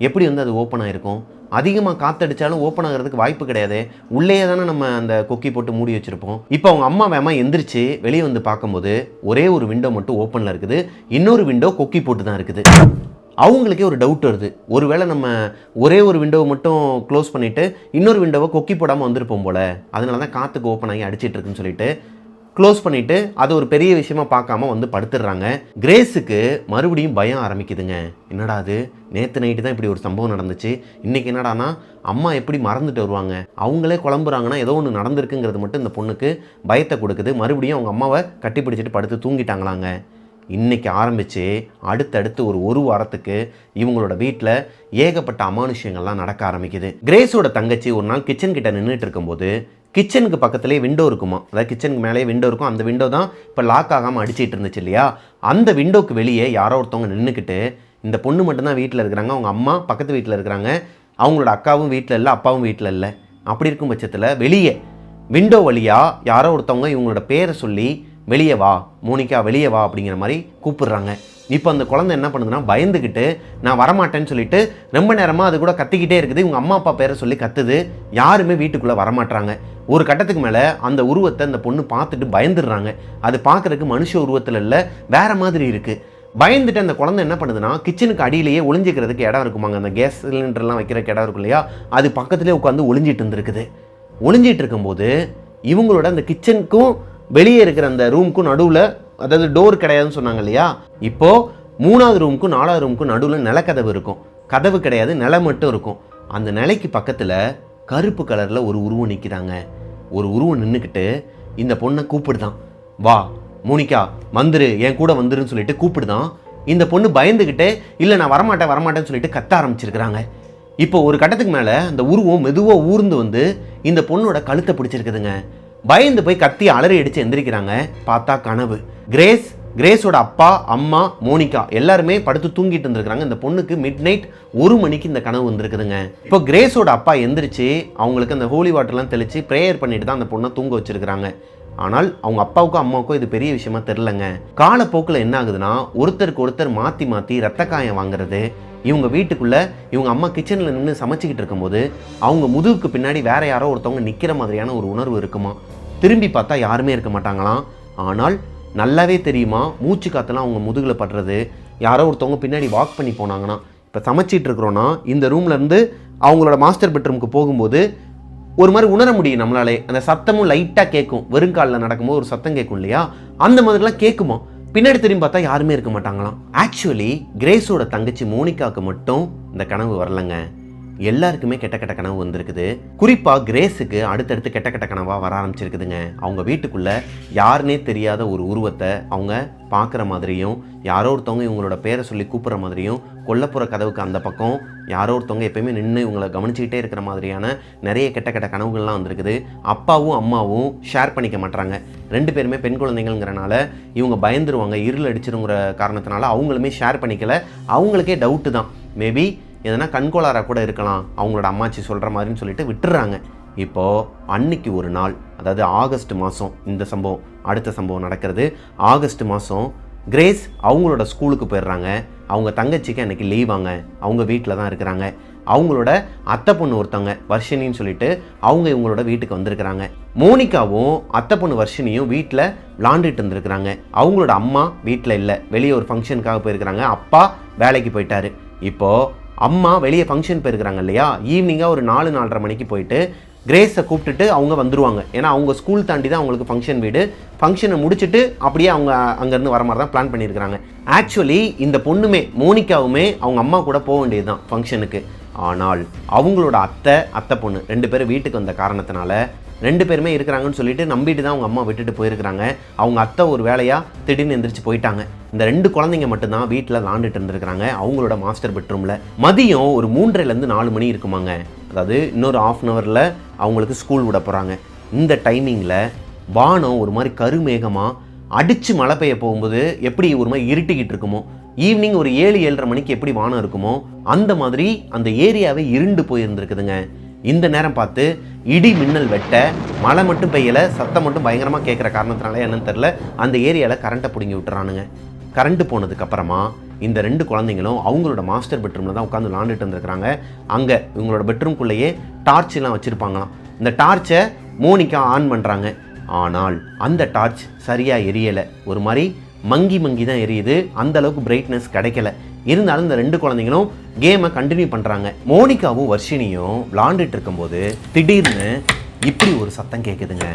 எப்படி வந்து அது ஓப்பன் ஆகிருக்கும், அதிகமாக காற்றடிச்சாலும் ஓப்பன் ஆகிறதுக்கு வாய்ப்பு கிடையாது, உள்ளேயே தானே நம்ம அந்த கொக்கி போட்டு மூடி வச்சுருப்போம். இப்போ அவங்க அம்மா வேமா எந்திரிச்சு வெளியே வந்து பார்க்கும்போது ஒரே ஒரு விண்டோ மட்டும் ஓப்பனில் இருக்குது, இன்னொரு விண்டோ கொக்கி போட்டு தான் இருக்குது. அவங்களுக்கே ஒரு டவுட் வருது, ஒருவேளை நம்ம ஒரே ஒரு விண்டோவை மட்டும் க்ளோஸ் பண்ணிவிட்டு இன்னொரு விண்டோவை கொக்கி போடாமல் வந்திருப்போம் போல், அதனால தான் காற்றுக்கு ஓப்பன் ஆகி அடிச்சிட்டு இருக்குன்னு சொல்லிட்டு க்ளோஸ் பண்ணிவிட்டு அது ஒரு பெரிய விஷயமா பார்க்காம வந்து படுத்துடுறாங்க. கிரேஸுக்கு மறுபடியும் பயம் ஆரம்பிக்குதுங்க. என்னடா அது, நேற்று நைட்டு தான் இப்படி ஒரு சம்பவம் நடந்துச்சு, இன்றைக்கி என்னடானா அம்மா எப்படி மறந்துட்டு வருவாங்க, அவங்களே குழம்புறாங்கன்னா ஏதோ ஒன்று நடந்திருக்குங்கிறது மட்டும் இந்த பொண்ணுக்கு பயத்தை கொடுக்குது. மறுபடியும் அவங்க அம்மாவை கட்டிப்பிடிச்சிட்டு படுத்து தூங்கிட்டாங்களாங்க. இன்றைக்கி ஆரம்பித்து அடுத்தடுத்து ஒரு வாரத்துக்கு இவங்களோட வீட்டில் ஏகப்பட்ட அமானுஷ்யங்கள்லாம் நடக்க ஆரம்பிக்குது. கிரேஸோட தங்கச்சி ஒரு நாள் கிச்சன் கிட்ட நின்றுட்டு இருக்கும்போது கிச்சனுக்கு பக்கத்துலேயே விண்டோ இருக்குமா, அதாவது கிச்சனுக்கு மேலேயே விண்டோ இருக்கும், அந்த விண்டோ தான் இப்போ லாக் ஆகாமல் அடிச்சிட்டு இருந்துச்சு இல்லையா, அந்த விண்டோக்கு வெளியே யாரோ ஒருத்தவங்க நின்றுக்கிட்டு, இந்த பொண்ணு மட்டும்தான் வீட்டில் இருக்கிறாங்க, அவங்க அம்மா பக்கத்து வீட்டில் இருக்கிறாங்க, அவங்களோட அக்காவும் வீட்டில் இல்லை, அப்பாவும் வீட்டில் இல்லை. அப்படி இருக்கும் பட்சத்தில் வெளியே விண்டோ வழியாக யாரோ ஒருத்தவங்க இவங்களோட பேரை சொல்லி வெளியே வா மோனிகா, வெளியே வா அப்படிங்கிற மாதிரி கூப்பிடுறாங்க. இப்போ அந்த குழந்தை என்ன பண்ணுதுன்னா பயந்துக்கிட்டு நான் வரமாட்டேன்னு சொல்லிட்டு ரொம்ப நேரமாக அது கூட கத்திக்கிட்டே இருக்குது. இவங்க அம்மா அப்பா பேரை சொல்லி கத்துது, யாருமே வீட்டுக்குள்ளே வரமாட்டாங்க. ஒரு கட்டத்துக்கு மேலே அந்த உருவத்தை அந்த பொண்ணு பார்த்துட்டு பயந்துடுறாங்க. அது பார்க்குறதுக்கு மனுஷ உருவத்தில் இல்லை, வேறு மாதிரி இருக்குது. பயந்துட்டு அந்த குழந்தை என்ன பண்ணுதுன்னா கிச்சனுக்கு அடியிலேயே ஒளிஞ்சிக்கிறதுக்கு இடம் இருக்குமாங்க, அந்த கேஸ் சிலிண்டர்லாம் வைக்கிறதுக்கு இடம் இருக்கும் இல்லையா, அது பக்கத்துலேயே உட்காந்து ஒளிஞ்சிட்டு இருந்துருக்குது. ஒளிஞ்சிட்டு இருக்கும்போது இவங்களோட அந்த கிச்சனுக்கும் வெளியே இருக்கிற அந்த ரூமுக்கும் நடுவில், அதாவது டோர் கிடையாதுன்னு சொன்னாங்க இல்லையா, இப்போது 3வது ரூமுக்கும் 4வது ரூமுக்கும் நடுவில் நிலக்கதவு இருக்கும். கதவு கிடையாது, நிலை மட்டும் இருக்கும். அந்த நிலைக்கு பக்கத்தில் கருப்பு கலரில் ஒரு உருவம் நிற்கிறாங்க. ஒரு உருவம் நின்றுக்கிட்டு இந்த பொண்ணை கூப்பிடுதான். வா மோனிகா வந்துரு, என் கூட வந்துருன்னு சொல்லிட்டு கூப்பிடுதான். இந்த பொண்ணு பயந்துக்கிட்டு இல்லை நான் வரமாட்டேன்னு சொல்லிட்டு கத்த ஆரம்பிச்சிருக்கிறாங்க. இப்போ ஒரு கட்டத்துக்கு மேலே அந்த உருவம் மெதுவாக ஊர்ந்து வந்து இந்த பொண்ணோட கழுத்தை பிடிச்சிருக்குதுங்க. பயந்து போய் கத்தி அலறி அடித்து எந்திரிக்கிறாங்க. பார்த்தா கனவு. கிரேஸோட அப்பா, அம்மா, மோனிகா எல்லாருமே படுத்து தூங்கிட்டு இருந்திருக்காங்க. இந்த பொண்ணுக்கு மிட்-நைட் 1 மணிக்கு இந்த கனவு வந்திருக்குதுங்க. இப்போ கிரேஸோட அப்பா எந்திரிச்சு அவங்களுக்கு அந்த ஹோலி வாட்டர்லாம் தெளித்து ப்ரேயர் பண்ணிட்டு தான் அந்த பொண்ணை தூங்க வச்சிருக்கிறாங்க. ஆனால் அவங்க அப்பாவுக்கும் அம்மாவுக்கும் இது பெரிய விஷயமா தெரிலங்க. காலப்போக்கில் என்ன ஆகுதுன்னா ஒருத்தருக்கு ஒருத்தர் மாற்றி மாற்றி ரத்த காயம் வாங்குறது. இவங்க வீட்டுக்குள்ளே இவங்க அம்மா கிச்சனில் நின்று சமைச்சிக்கிட்டு இருக்கும்போது அவங்க முதுகுக்கு பின்னாடி வேற யாரோ ஒருத்தவங்க நிற்கிற மாதிரியான ஒரு உணர்வு இருக்குமா. திரும்பி பார்த்தா யாருமே இருக்க மாட்டாங்களாம். ஆனால் நல்லாவே தெரியுமா மூச்சு காத்தெல்லாம் அவங்க முதுகில் படுறது. யாரோ ஒருத்தவங்க பின்னாடி வாக் பண்ணி போனாங்கன்னா. இப்போ சமைச்சிட்டு இருக்கிறோன்னா இந்த ரூம்லேருந்து அவங்களோட மாஸ்டர் பெட்ரூமுக்கு போகும்போது ஒரு மாதிரி உணர முடியும் நம்மளாலே. அந்த சத்தமும் லைட்டாக கேட்கும். வெறுங்காலில் நடக்கும்போது ஒரு சத்தம் கேட்கும் இல்லையா, அந்த மாதிரிலாம் கேட்குமா. பின்னாடி திரும்பி பார்த்தா யாருமே இருக்க மாட்டாங்களாம். ஆக்சுவலி கிரேஸோட தங்கச்சி மோனிகாவுக்கு மட்டும் இந்த கனவு வரலங்க. எல்லாருக்குமே கெட்ட கெட்ட கனவு வந்திருக்குது. குறிப்பாக கிரேஸுக்கு அடுத்தடுத்து கெட்ட கெட்ட கனவாக வர ஆரம்பிச்சிருக்குதுங்க. அவங்க வீட்டுக்குள்ளே யாருன்னே தெரியாத ஒரு உருவத்தை அவங்க பார்க்குற மாதிரியும், யாரோ ஒருத்தவங்க இவங்களோட பேரை சொல்லி கூப்பிட்ற மாதிரியும், கொல்லப்புற கதவுக்கு அந்த பக்கம் யாரோ ஒருத்தவங்க எப்பயுமே நின்று இவங்களை கவனிச்சிக்கிட்டே இருக்கிற மாதிரியான நிறைய கெட்ட கெட்ட கனவுகள்லாம் வந்திருக்குது. அப்பாவும் அம்மாவும் ஷேர் பண்ணிக்க மாட்டாங்க. 2 பேருமே பெண் குழந்தைங்கள்ங்கிறனால இவங்க பயந்துருவாங்க, இருள் அடிச்சிருங்கிற காரணத்தினால அவங்களுமே ஷேர் பண்ணிக்கல. அவங்களுக்கே டவுட்டு தான், மேபி எதனா கண்கோளாராக கூட இருக்கலாம் அவங்களோட அம்மாச்சி சொல்கிற மாதிரின்னு சொல்லிட்டு விட்டுறாங்க. இப்போது அன்னைக்கு ஒரு நாள், அதாவது ஆகஸ்ட் மாதம் இந்த சம்பவம், அடுத்த சம்பவம் நடக்கிறது ஆகஸ்ட் மாதம். கிரேஸ் அவங்களோட ஸ்கூலுக்கு போயிடுறாங்க. அவங்க தங்கச்சிக்கு அன்றைக்கி லீவாங்க. அவங்க வீட்டில் தான் இருக்கிறாங்க. அவங்களோட அத்தை பொண்ணு ஒருத்தவங்க வர்ஷினின்னு சொல்லிட்டு அவங்க இவங்களோட வீட்டுக்கு வந்திருக்கிறாங்க. மோனிகாவும் அத்தை பொண்ணு வர்ஷினியும் வீட்டில் விளாண்டுட்டு இருந்திருக்கிறாங்க. அவங்களோட அம்மா வீட்டில் இல்லை, வெளியே ஒரு ஃபங்க்ஷனுக்காக போயிருக்கிறாங்க. அப்பா வேலைக்கு போயிட்டாரு. இப்போது அம்மா வெளியே ஃபங்க்ஷன் போயிருக்கிறாங்க இல்லையா, ஈவினிங்காக ஒரு 4-4:30 மணிக்கு போயிட்டு கிரேஸை கூப்பிட்டுட்டு அவங்க வந்துருவாங்க. ஏன்னா அவங்க ஸ்கூல் தாண்டி தான் அவங்களுக்கு ஃபங்க்ஷன் வீடு. ஃபங்க்ஷனை முடிச்சுட்டு அப்படியே அவங்க அங்கேருந்து வர மாதிரி தான் பிளான் பண்ணியிருக்கிறாங்க. ஆக்சுவலி இந்த பொண்ணுமே மோனிகாவுமே அவங்க அம்மா கூட போக வேண்டியது தான் ஃபங்க்ஷனுக்கு. ஆனால் அவங்களோட அத்தை பொண்ணு 2 பேரும் வீட்டுக்கு வந்த காரணத்தினால 2 பேருமே இருக்கிறாங்கன்னு சொல்லிட்டு நம்பிட்டு தான் அவங்க அம்மா விட்டுட்டு போயிருக்கிறாங்க. அவங்க அத்தை ஒரு வேலையாக திடீர்னு எந்திரிச்சு போயிட்டாங்க. இந்த 2 குழந்தைங்க மட்டும்தான் வீட்டில் விளாண்டுட்டு இருந்திருக்கிறாங்க அவங்களோட மாஸ்டர் பெட்ரூமில். மதியம் ஒரு 3:30லேருந்து 4 மணி இருக்குமாங்க. அதாவது இன்னொரு 1/2 hourல அவங்களுக்கு ஸ்கூல் விட போகிறாங்க. இந்த டைமிங்கில் வானம் ஒரு மாதிரி கருமேகமாக அடித்து மழை பெய்ய போகும்போது எப்படி ஒரு மாதிரி இருட்டிக்கிட்டு இருக்குமோ, ஈவினிங் ஒரு 7-7:30 மணிக்கு எப்படி வானம் இருக்குமோ அந்த மாதிரி அந்த ஏரியாவே இருண்டு போயிருந்துருக்குதுங்க. இந்த நேரம் பார்த்து இடி மின்னல் வெட்ட, மழை மட்டும் பெய்யலை, சத்தம் மட்டும் பயங்கரமாக கேட்குற காரணத்தினால என்னன்னு தெரில, அந்த ஏரியாவில் கரண்ட்டை பிடுங்கி விட்டுறானுங்க. கரண்ட்டு போனதுக்கப்புறமா இந்த 2 குழந்தைங்களும் அவங்களோட மாஸ்டர் பெட்ரூமில் தான் உட்காந்து விளாண்டுட்டு இருந்திருக்கிறாங்க. அங்கே இவங்களோட பெட்ரூம்குள்ளேயே டார்ச்லாம் வச்சுருப்பாங்களாம். இந்த டார்ச்சை மோனிகா ஆன் பண்ணுறாங்க. ஆனால் அந்த டார்ச் சரியாக எரியலை, ஒரு மாதிரி மங்கி தான் எரியுது. அந்த அளவுக்கு பிரைட்னஸ் கிடைக்கல. இருந்தாலும் இந்த 2 குழந்தைங்களும் கேமை கண்டினியூ பண்ணுறாங்க. மோனிகாவும் வர்ஷினியும் விளாண்டுட்டு இருக்கும்போது திடீர்னு இப்படி ஒரு சத்தம் கேட்குதுங்க.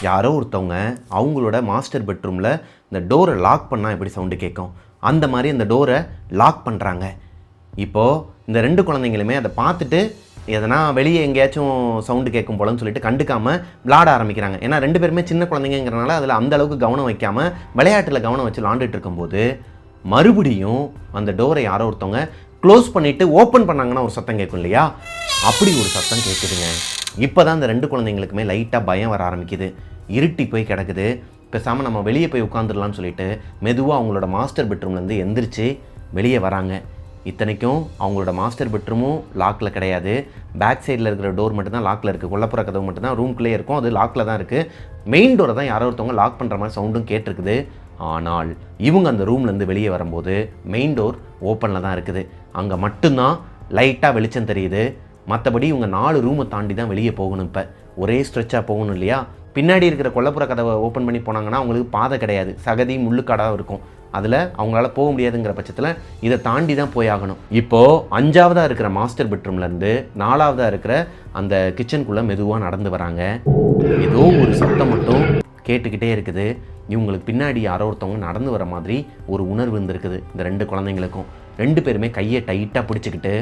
யாரோ ஒருத்தவங்க அவங்களோட மாஸ்டர் பெட்ரூமில் இந்த டோரை லாக் பண்ணால் எப்படி சவுண்டு கேட்கும், அந்த மாதிரி அந்த டோரை லாக் பண்ணுறாங்க. இப்போது இந்த 2 குழந்தைங்களுமே அதை பார்த்துட்டு எதனா வெளியே எங்கேயாச்சும் சவுண்டு கேட்கும் போலன்னு சொல்லிட்டு கண்டுக்காமல் விளாட ஆரம்பிக்கிறாங்க. ஏன்னா 2 பேருமே சின்ன குழந்தைங்கிறனால அதில் அந்த அளவுக்கு கவனம் வைக்காமல் விளையாட்டில் கவனம் வச்சு விளாண்டுட்டு இருக்கும்போது மறுபடியும் அந்த டோரை யாரோ ஒருத்தவங்க க்ளோஸ் பண்ணிவிட்டு ஓப்பன் பண்ணாங்கன்னா ஒரு சத்தம் கேட்கும் இல்லையா, அப்படி ஒரு சத்தம் கேட்குதுங்க. இப்போ தான் இந்த 2 குழந்தைங்களுக்குமே லைட்டாக பயம் வர ஆரம்பிக்குது. இருட்டி போய் கிடக்குது. பேசாமல் நம்ம வெளியே போய் உட்காந்துடலான்னு சொல்லிட்டு மெதுவாக அவங்களோட மாஸ்டர் பெட்ரூம்லேருந்து எந்திரிச்சு வெளியே வராங்க. இத்தனைக்கும் அவங்களோட மாஸ்டர் பெட்ரூமும் லாக்கில் கிடையாது. பேக் சைடில் இருக்கிற டோர் மட்டும்தான் லாக்கில் இருக்குது. கொல்லப்புற கதவு மட்டும்தான் ரூம்குள்ளே இருக்கும், அது லாக்கில் தான் இருக்குது. மெயின் டோரை தான் யாரோ ஒருத்தவங்க லாக் பண்ணுற மாதிரி சவுண்டும் கேட்டிருக்குது. ஆனால் இவங்க அந்த ரூம்லேருந்து வெளியே வரும்போது மெயின் டோர் ஓப்பனில் தான் இருக்குது. அங்கே மட்டும்தான் லைட்டாக வெளிச்சம் தெரியுது. மற்றபடி இவங்க 4 ரூமை தாண்டி தான் வெளியே போகணும். இப்போ ஒரே ஸ்ட்ரெச்சாக போகணும் இல்லையா. பின்னாடி இருக்கிற கொல்லப்புற கதவை ஓப்பன் பண்ணி போனாங்கன்னா அவங்களுக்கு பாதை கிடையாது, சகதி முள்ளுக்காடாக இருக்கும். அதில் அவங்களால போக முடியாதுங்கிற பட்சத்தில் இதை தாண்டி தான் போய் ஆகணும். இப்போது 5ஆவதாக இருக்கிற மாஸ்டர் பெட்ரூம்லேருந்து 4ஆவதாக இருக்கிற அந்த கிச்சனுக்குள்ளே மெதுவாக நடந்து வராங்க. ஏதோ ஒரு சத்தம் மட்டும் கேட்டுக்கிட்டே இருக்குது. இவங்களுக்கு பின்னாடி யாரோ ஒருத்தவங்க நடந்து வர மாதிரி ஒரு உணர்வு இருந்திருக்குது இந்த 2 குழந்தைங்களுக்கும். 2 பேருமே கையை டைட்டாக பிடிச்சிக்கிட்டு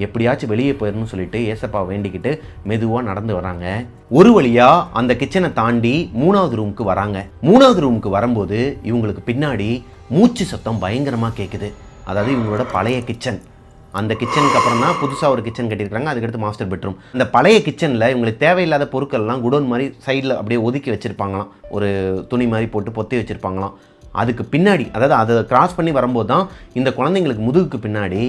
எப்படியாச்சும் வெளியே போயிடணும்னு சொல்லிட்டு ஏசப்பா வேண்டிக்கிட்டு மெதுவாக நடந்து வராங்க. ஒரு வழியாக அந்த கிச்சனை தாண்டி 3வது ரூமுக்கு வராங்க. 3வது ரூமுக்கு வரும்போது இவங்களுக்கு பின்னாடி மூச்சு சத்தம் பயங்கரமாக கேட்குது. அதாவது இவங்களோட பழைய கிச்சன். அந்த கிச்சனுக்கு அப்புறம் தான் புதுசாக ஒரு கிச்சன் கட்டியிருக்காங்க. அதுக்கடுத்து மாஸ்டர் பெட்ரூம். இந்த பழைய கிச்சனில் இவங்களுக்கு தேவையில்லாத பொருட்கள்லாம் குடோன் மாதிரி சைடில் அப்படியே ஒதுக்கி வச்சுருப்பாங்களாம். ஒரு துணி மாதிரி போட்டு பொத்தி வச்சுருப்பாங்களாம். அதுக்கு பின்னாடி, அதாவது அதை கிராஸ் பண்ணி வரும்போது தான் இந்த குழந்தைங்களுக்கு முதுகுக்கு பின்னாடி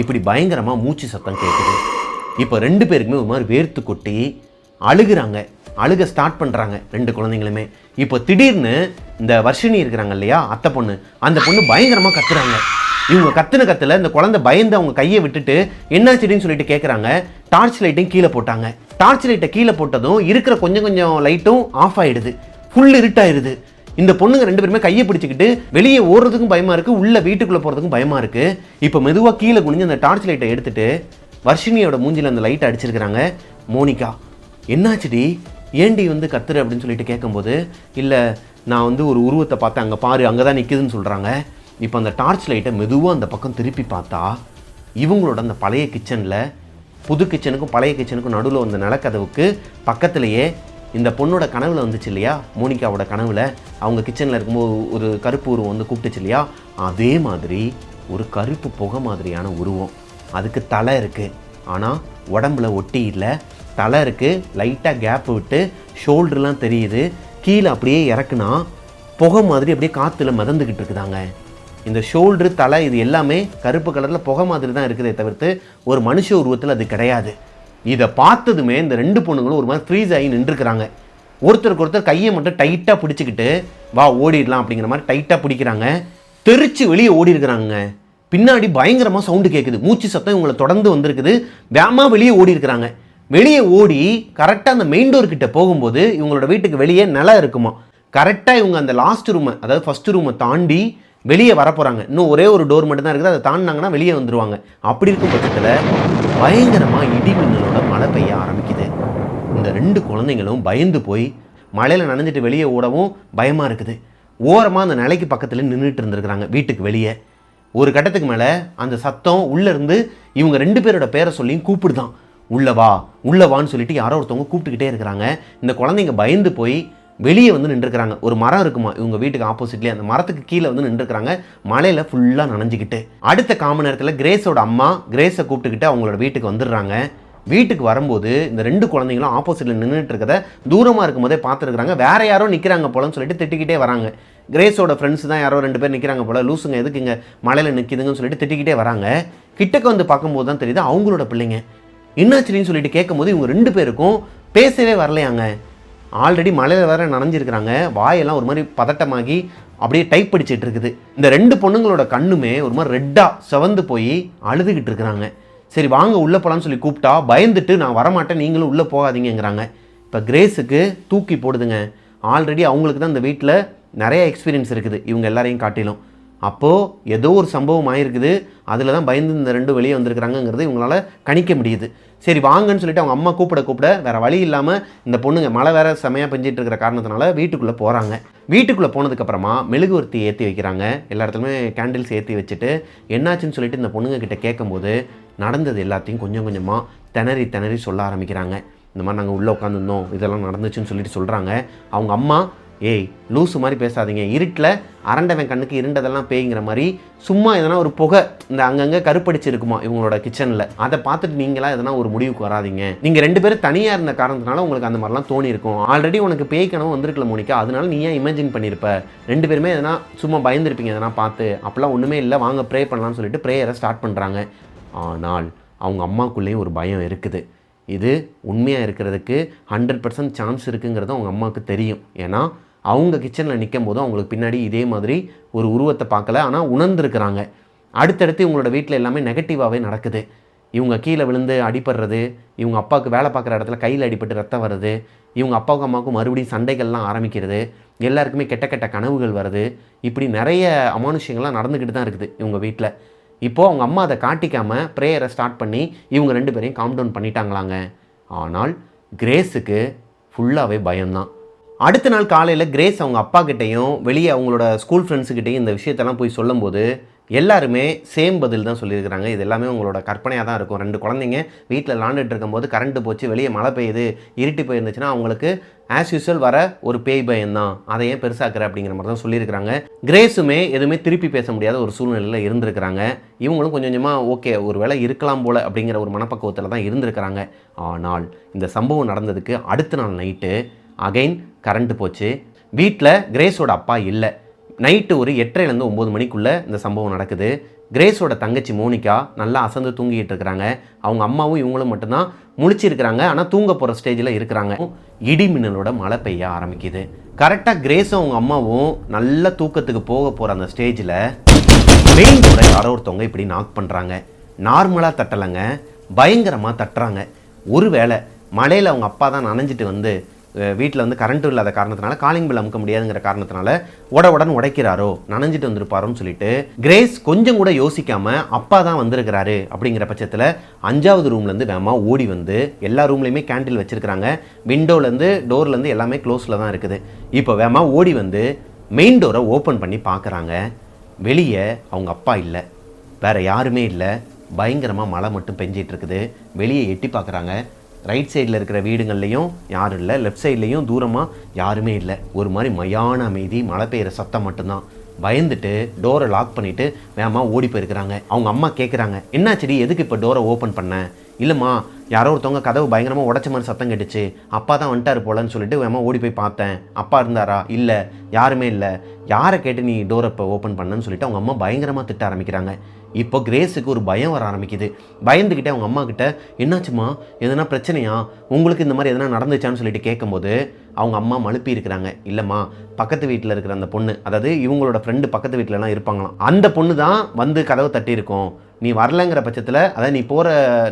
இப்படி பயங்கரமாக மூச்சு சத்தம் கேட்குது. இப்போ 2 பேருக்குமே ஒரு மாதிரி வேர்த்து கொட்டி அழுகுறாங்க. அழுக ஸ்டார்ட் பண்ணுறாங்க 2 குழந்தைங்களுமே. இப்போ திடீர்னு இந்த வர்ஷினி இருக்கிறாங்க இல்லையா, அத்தை பொண்ணு, அந்த பொண்ணு பயங்கரமாக கத்துறாங்க. இவங்க கத்துல இந்த குழந்தை பயந்து அவங்க கையை விட்டுட்டு என்னாச்சுன்னு சொல்லிட்டு கேட்குறாங்க. டார்ச் லைட்டையும் கீழே போட்டாங்க. டார்ச் லைட்டை கீழே போட்டதும் இருக்கிற கொஞ்சம் லைட்டும் ஆஃப் ஆகிடுது. ஃபுல் இருட்டாயிருது. இந்த பொண்ணுங்க 2 பேருமே கையை பிடிச்சிக்கிட்டு வெளியே ஓடுறதுக்கும் பயமா இருக்கு, உள்ள வீட்டுக்குள்ள போறதுக்கும் பயமா இருக்கு. இப்போ மெதுவா கீழே குனிஞ்சு அந்த டார்ச் லைட்டை எடுத்துட்டு வர்ஷினியோட மூஞ்சில அந்த லைட்டை அடிச்சிருக்கிறாங்க. மோனிகா, என்னாச்சுடி, ஏண்டி வந்து கத்துரு அப்படின்னு சொல்லிட்டு கேட்கும்போது, இல்லை நான் வந்து ஒரு உருவத்தை பார்த்தேன், அங்கே பாரு, அங்கே தான் நிற்குதுன்னு சொல்கிறாங்க. இப்போ அந்த டார்ச் லைட்டை மெதுவாக அந்த பக்கம் திருப்பி பார்த்தா இவங்களோட அந்த பழைய கிச்சனில், புது கிச்சனுக்கும் பழைய கிச்சனுக்கும் நடுவில் வந்த நிலக்கதவுக்கு பக்கத்துலேயே இந்த பொண்ணோட கனவுல வந்துச்சு இல்லையா, மோனிகாவோட கனவுல அவங்க கிச்சனில் இருக்கும்போது ஒரு கருப்பு உருவம் வந்து கூப்பிட்டுச்சு இல்லையா, அதே மாதிரி ஒரு கருப்பு புகை மாதிரியான உருவம். அதுக்கு தலை இருக்குது, ஆனால் உடம்புல ஒட்டி இல்லை. தலை இருக்குது, லைட்டாக கேப் விட்டு ஷோல்டர்லாம் தெரியுது. கீழே அப்படியே இறக்குனா புகை மாதிரி அப்படியே காற்றுல மிதந்துக்கிட்டு இருக்குதாங்க. இந்த ஷோல்டரு, தலை இது எல்லாமே கருப்பு கலரில் புகை மாதிரி தான் இருக்குதே தவிர்த்து ஒரு மனுஷ உருவத்தில் அது கிடையாது. இதை பார்த்ததுமே இந்த 2 பொண்ணுங்களும் ஒரு மாதிரி ஃப்ரீஸ் ஆகி நின்றுக்கிறாங்க. ஒருத்தருக்கு ஒருத்தர் கையை மட்டும் டைட்டாக பிடிச்சிக்கிட்டு வா ஓடிடலாம் அப்படிங்கிற மாதிரி டைட்டாக பிடிக்கிறாங்க. தெரிச்சு வெளியே ஓடி இருக்கிறாங்க. பின்னாடி பயங்கரமாக சவுண்டு கேட்குது. மூச்சு சத்தம் இவங்களை தொடர்ந்து வந்திருக்குது. வேகமாக வெளியே ஓடி இருக்கிறாங்க. வெளியே ஓடி கரெக்டாக அந்த மெயின் டோர் கிட்ட போகும்போது இவங்களோட வீட்டுக்கு வெளியே நிலம் இருக்குமா. கரெக்டாக இவங்க அந்த லாஸ்ட் ரூமை, அதாவது ஃபர்ஸ்ட் ரூமை தாண்டி வெளியே வரப்போகிறாங்க. இன்னும் ஒரே ஒரு டோர் மட்டும் தான் இருக்குது. அதை தாண்டினாங்கன்னா வெளியே வந்துடுவாங்க. அப்படி இருக்கும் பட்சத்தில் பயங்கரமாக இடி மின்னலோட மழை பெய்ய ஆரம்பிக்குது. இந்த 2 குழந்தைங்களும் பயந்து போய் மழையில் நனைஞ்சிட்டு வெளியே ஓடவும் பயமாக இருக்குது. ஓரமாக அந்த நிலைக்கு பக்கத்தில் நின்றுட்டு இருந்திருக்கிறாங்க வீட்டுக்கு வெளியே. ஒரு கட்டத்துக்கு மேலே அந்த சத்தம் உள்ளேருந்து இவங்க 2 பேரோட பேரை சொல்லியும் கூப்பிடுதான். உள்ளவா உள்ளவான்னு சொல்லிட்டு யாரோ ஒருத்தவங்க கூப்பிட்டுக்கிட்டே இருக்கிறாங்க. இந்த குழந்தைங்க பயந்து போய் வெளியே வந்து நின்றுக்கிறாங்க. ஒரு மரம் இருக்குமா இவங்க வீட்டுக்கு ஆப்போசிட்லேயே, அந்த மரத்துக்கு கீழே வந்து நின்றுக்கிறாங்க. மழையில் ஃபுல்லாக நனைஞ்சிக்கிட்டு. அடுத்த காமன் நேரத்தில் கிரேஸோட அம்மா கிரேஸை கூப்பிட்டுக்கிட்டு அவங்களோட வீட்டுக்கு வந்துடுறாங்க. வீட்டுக்கு வரும்போது இந்த 2 குழந்தைங்களும் ஆப்போசிட்டில் நின்றுட்டு இருக்கதை தூரமாக இருக்கும் போதே பார்த்துருக்குறாங்க. வேற யாரோ நிற்கிறாங்க போலன்னு சொல்லிட்டு திட்டிக்கிட்டே வராங்க. கிரேஸோட ஃப்ரெண்ட்ஸ் தான் யாரோ 2 பேர் நிற்கிறாங்க போல, லூசுங்க எதுக்கு இங்கே மழையில் நிற்கிதுங்கன்னு சொல்லிட்டு திட்டிக்கிட்டே வராங்க. கிட்டக்க வந்து பார்க்கும்போது தான் தெரியுது அவங்களோட பிள்ளைங்க. என்னாச்சுன்னு சொல்லிட்டு கேட்கும்போது இவங்க 2 பேருக்கும் பேசவே வரலையாங்க. ஆல்ரெடி மழையில் வேற நனைஞ்சிருக்கிறாங்க. வாயெல்லாம் ஒரு மாதிரி பதட்டமாகி அப்படியே டைப் படிச்சுட்டு இருக்குது. இந்த 2 பொண்ணுங்களோட கண்ணுமே ஒரு மாதிரி ரெட்டாக செவந்து போய் அழுதுகிட்டு இருக்கிறாங்க. சரி வாங்க உள்ளே போகலான்னு சொல்லி கூப்பிட்டா பயந்துட்டு நான் வரமாட்டேன், நீங்களும் உள்ளே போகாதீங்கிறாங்க. இப்போ கிரேஸுக்கு தூக்கி போடுதுங்க. ஆல்ரெடி அவங்களுக்கு தான் இந்த வீட்டில் நிறைய எக்ஸ்பீரியன்ஸ் இருக்குது இவங்க எல்லாரையும் காட்டிலும். அப்போது ஏதோ ஒரு சம்பவம் ஆகிருக்குது. அதில் தான் பயந்து இந்த 2 வெளியே வந்திருக்கிறாங்கங்கிறது இவங்களால கணிக்க முடியுது. சரி வாங்கன்னு சொல்லிட்டு அவங்க அம்மா கூப்பிட வேறு வழி இல்லாமல் இந்த பொண்ணுங்க மழை வேற செமையாக பெஞ்சிட்டு இருக்கிற காரணத்தினால வீட்டுக்குள்ளே போகிறாங்க. வீட்டுக்குள்ளே போனதுக்கப்புறமா மெழுகுவர்த்தி ஏற்றி வைக்கிறாங்க. எல்லா இடத்துலையுமே கேண்டில்ஸ் ஏற்றி வச்சுட்டு என்னாச்சுன்னு சொல்லிட்டு இந்த பொண்ணுங்க கிட்ட கேட்கும்போது நடந்தது எல்லாத்தையும் கொஞ்சம் கொஞ்சமாக திணறி சொல்ல ஆரம்பிக்கிறாங்க. இந்த மாதிரி நாங்கள் உள்ளே உட்காந்துருந்தோம், இதெல்லாம் நடந்துச்சுன்னு சொல்லிட்டு சொல்கிறாங்க. அவங்க அம்மா, ஏய் லூசு மாதிரி பேசாதீங்க, இருட்டில் அரண்டவன் கண்ணுக்கு இருண்டதெல்லாம் பேய்ங்கிற மாதிரி சும்மா எதனா ஒரு புகை இந்த அங்கங்கே கருப்படிச்சு இருக்குமா இவங்களோட கிச்சனில், அதை பார்த்துட்டு நீங்களா எதனா ஒரு முடிவுக்கு வராதிங்க. நீங்கள் 2 பேரும் தனியாக இருந்த காரணத்தினால உங்களுக்கு அந்த மாதிரிலாம் தோணி இருக்கும். ஆல்ரெடி உனக்கு பேய் கனவு வந்திருக்கல மோனிகா, அதனால நீ ஏன் இமேஜின் பண்ணியிருப்ப. 2 பேருமே எதனா சும்மா பயந்துருப்பீங்க எதனா பார்த்து. அப்போலாம் ஒன்றுமே இல்லை, வாங்க ப்ரே பண்ணலாம்னு சொல்லிட்டு ப்ரேயரை ஸ்டார்ட் பண்ணுறாங்க. ஆனால் அவங்க அம்மாக்குள்ளேயும் ஒரு பயம் இருக்குது. இது உண்மையாக இருக்கிறதுக்கு 100% சான்ஸ் இருக்குங்கிறது அவங்க அம்மாவுக்கு தெரியும். ஏன்னா அவங்க கிச்சனில் நிற்கும் போதும் அவங்களுக்கு பின்னாடி இதே மாதிரி ஒரு உருவத்தை பார்க்கல, ஆனால் உணர்ந்துருக்கிறாங்க. அடுத்தடுத்து இவங்களோட வீட்டில் எல்லாமே நெகட்டிவாகவே நடக்குது. இவங்க கீழே விழுந்து அடிபடுறது, இவங்க அப்பாவுக்கு வேலை பார்க்குற இடத்துல கையில் அடிபட்டு ரத்தம் வருது, இவங்க அப்பாவுக்கும் அம்மாவுக்கும் மறுபடியும் சண்டைகள்லாம் ஆரம்பிக்கிறது, எல்லாருக்குமே கெட்ட கெட்ட கனவுகள் வருது. இப்படி நிறைய அமானுஷ்யங்கள்லாம் நடந்துக்கிட்டு தான் இருக்குது இவங்க வீட்டில். இப்போது அவங்க அம்மா அதை காட்டிக்காமல் ப்ரேயரை ஸ்டார்ட் பண்ணி இவங்க 2 பேரையும் காம் டவுன் பண்ணிட்டாங்களாங்க. ஆனால் கிரேஸுக்கு ஃபுல்லாகவே பயம்தான். அடுத்த நாள் காலையில் கிரேஸ் அவங்க அப்பா கிட்டேயும் வெளியே அவங்களோட ஸ்கூல் ஃப்ரெண்ட்ஸுக்கிட்டையும் இந்த விஷயத்தெல்லாம் போய் சொல்லும்போது எல்லாருமே சேம் பதில் தான் சொல்லியிருக்கிறாங்க. இது எல்லாமே உங்களோட கற்பனையாக தான் இருக்கும். 2 குழந்தைங்க வீட்டில் விளாண்டுட்டு இருக்கும்போது கரண்ட்டு போச்சு, வெளியே மழை பெய்யுது, இருட்டி போயிருந்துச்சுன்னா அவங்களுக்கு ஆஸ் யூஸ்வல் வர ஒரு பேய் பயம் தான், அதை ஏன் பெருசாக்குற அப்படிங்கிற மாதிரி தான் சொல்லியிருக்கிறாங்க. கிரேஸுமே எதுவுமே திருப்பி பேச முடியாத ஒரு சூழ்நிலையில் இருந்திருக்கிறாங்க. இவங்களும் கொஞ்சம் கொஞ்சமாக ஓகே ஒரு வேளை இருக்கலாம் போல் அப்படிங்கிற ஒரு மனப்பக்குவத்தில் தான் இருந்திருக்கிறாங்க. ஆனால் இந்த சம்பவம் நடந்ததுக்கு அடுத்த நாள் நைட்டு அகைன் கரண்ட்டு போச்சு. வீட்டில் கிரேஸோட அப்பா இல்லை. நைட்டு ஒரு 8:30லேருந்து 9 மணிக்குள்ளே இந்த சம்பவம் நடக்குது. கிரேஸோட தங்கச்சி மோனிகா நல்லா அசந்து தூங்கிட்டு இருக்கிறாங்க. அவங்க அம்மாவும் இவங்களும் மட்டும்தான் முழிச்சிருக்கிறாங்க. ஆனால் தூங்க போகிற ஸ்டேஜில் இருக்கிறாங்க. இடி மின்னலோட மழை பெய்ய ஆரம்பிக்குது. கரெக்டாக கிரேஸும் அவங்க அம்மாவும் நல்ல தூக்கத்துக்கு போக போகிற அந்த ஸ்டேஜில் மெயின் டோரை யாரோ ஒருத்தவங்க இப்படி நாக் பண்ணுறாங்க. நார்மலாக தட்டலைங்க, பயங்கரமாக தட்டுறாங்க. ஒருவேளை மழையில் அவங்க அப்பா தான் நனைஞ்சிட்டு வந்து வீட்டில் வந்து கரண்ட்டும் இல்லாத காரணத்தினால காலிங் பில் அமுக்க முடியாதுங்கிற காரணத்தினால உடனே உடைக்கிறாரோ, நனைஞ்சிட்டு வந்திருப்பாரோன்னு சொல்லிட்டு கிரேஸ் கொஞ்சம் கூட யோசிக்காமல் அப்பா தான் வந்திருக்கிறாரு அப்படிங்கிற பட்சத்தில் 5வது ரூம்லேருந்து வேகமாக ஓடி வந்து, எல்லா ரூம்லேயுமே கேண்டில் வச்சுருக்கிறாங்க, விண்டோலேருந்து டோர்லேருந்து எல்லாமே க்ளோஸில் தான் இருக்குது. இப்போ வேகமாக ஓடி வந்து மெயின் டோரை ஓப்பன் பண்ணி பார்க்குறாங்க. வெளியே அவங்க அப்பா இல்லை, வேறு யாருமே இல்லை. பயங்கரமாக மழை மட்டும் பெஞ்சிட்டு இருக்குது. வெளியே எட்டி பார்க்குறாங்க. ரைட் சைடில் இருக்கிற வீடுங்கள்லையும் யாரும் இல்லை, லெஃப்ட் சைட்லேயும் தூரமாக யாருமே இல்லை. ஒரு மாதிரி மயான அமைதி, மழை பெய்கிற சத்தம் மட்டும்தான். பயந்துட்டு டோரை லாக் பண்ணிவிட்டு வேகமாக ஓடி போயிருக்கிறாங்க. அவங்க அம்மா கேட்குறாங்க, என்னாச்சடி, எதுக்கு இப்போ டோரை ஓப்பன் பண்ண? இல்லைம்மா, யாரோ ஒருத்தவங்க கதவு பயங்கரமாக உடச்ச மாதிரி சத்தம் கேட்டுச்சு, அப்பா தான் வந்துட்டார் போலன்னு சொல்லிட்டு வேகமாக ஓடி போய் பார்த்தேன். அப்பா இருந்தாரா? இல்லை, யாருமே இல்லை. யாரை கேட்டு நீ டோரை இப்போ ஓப்பன் பண்ணன்னு சொல்லிட்டு அவங்க அம்மா பயங்கரமாக திட்ட ஆரம்பிக்கிறாங்க. இப்போ கிரேஸுக்கு ஒரு பயம் வர ஆரம்பிக்குது. பயந்துக்கிட்டே அவங்க அம்மா கிட்ட, என்னாச்சுமா, எதனா பிரச்சனையா, உங்களுக்கு இந்த மாதிரி எதனா நடந்துச்சான்னு சொல்லிட்டு கேட்கும்போது அவங்க அம்மா மழுப்பி இருக்கிறாங்க. இல்லைம்மா, பக்கத்து வீட்டில் இருக்கிற அந்த பொண்ணு, அதாவது இவங்களோட ஃப்ரெண்டு பக்கத்து வீட்டிலலாம் இருப்பாங்களாம், அந்த பொண்ணு தான் வந்து கதவை தட்டியிருக்கோம். நீ வரலைங்கிற பட்சத்தில், அதாவது நீ போகிற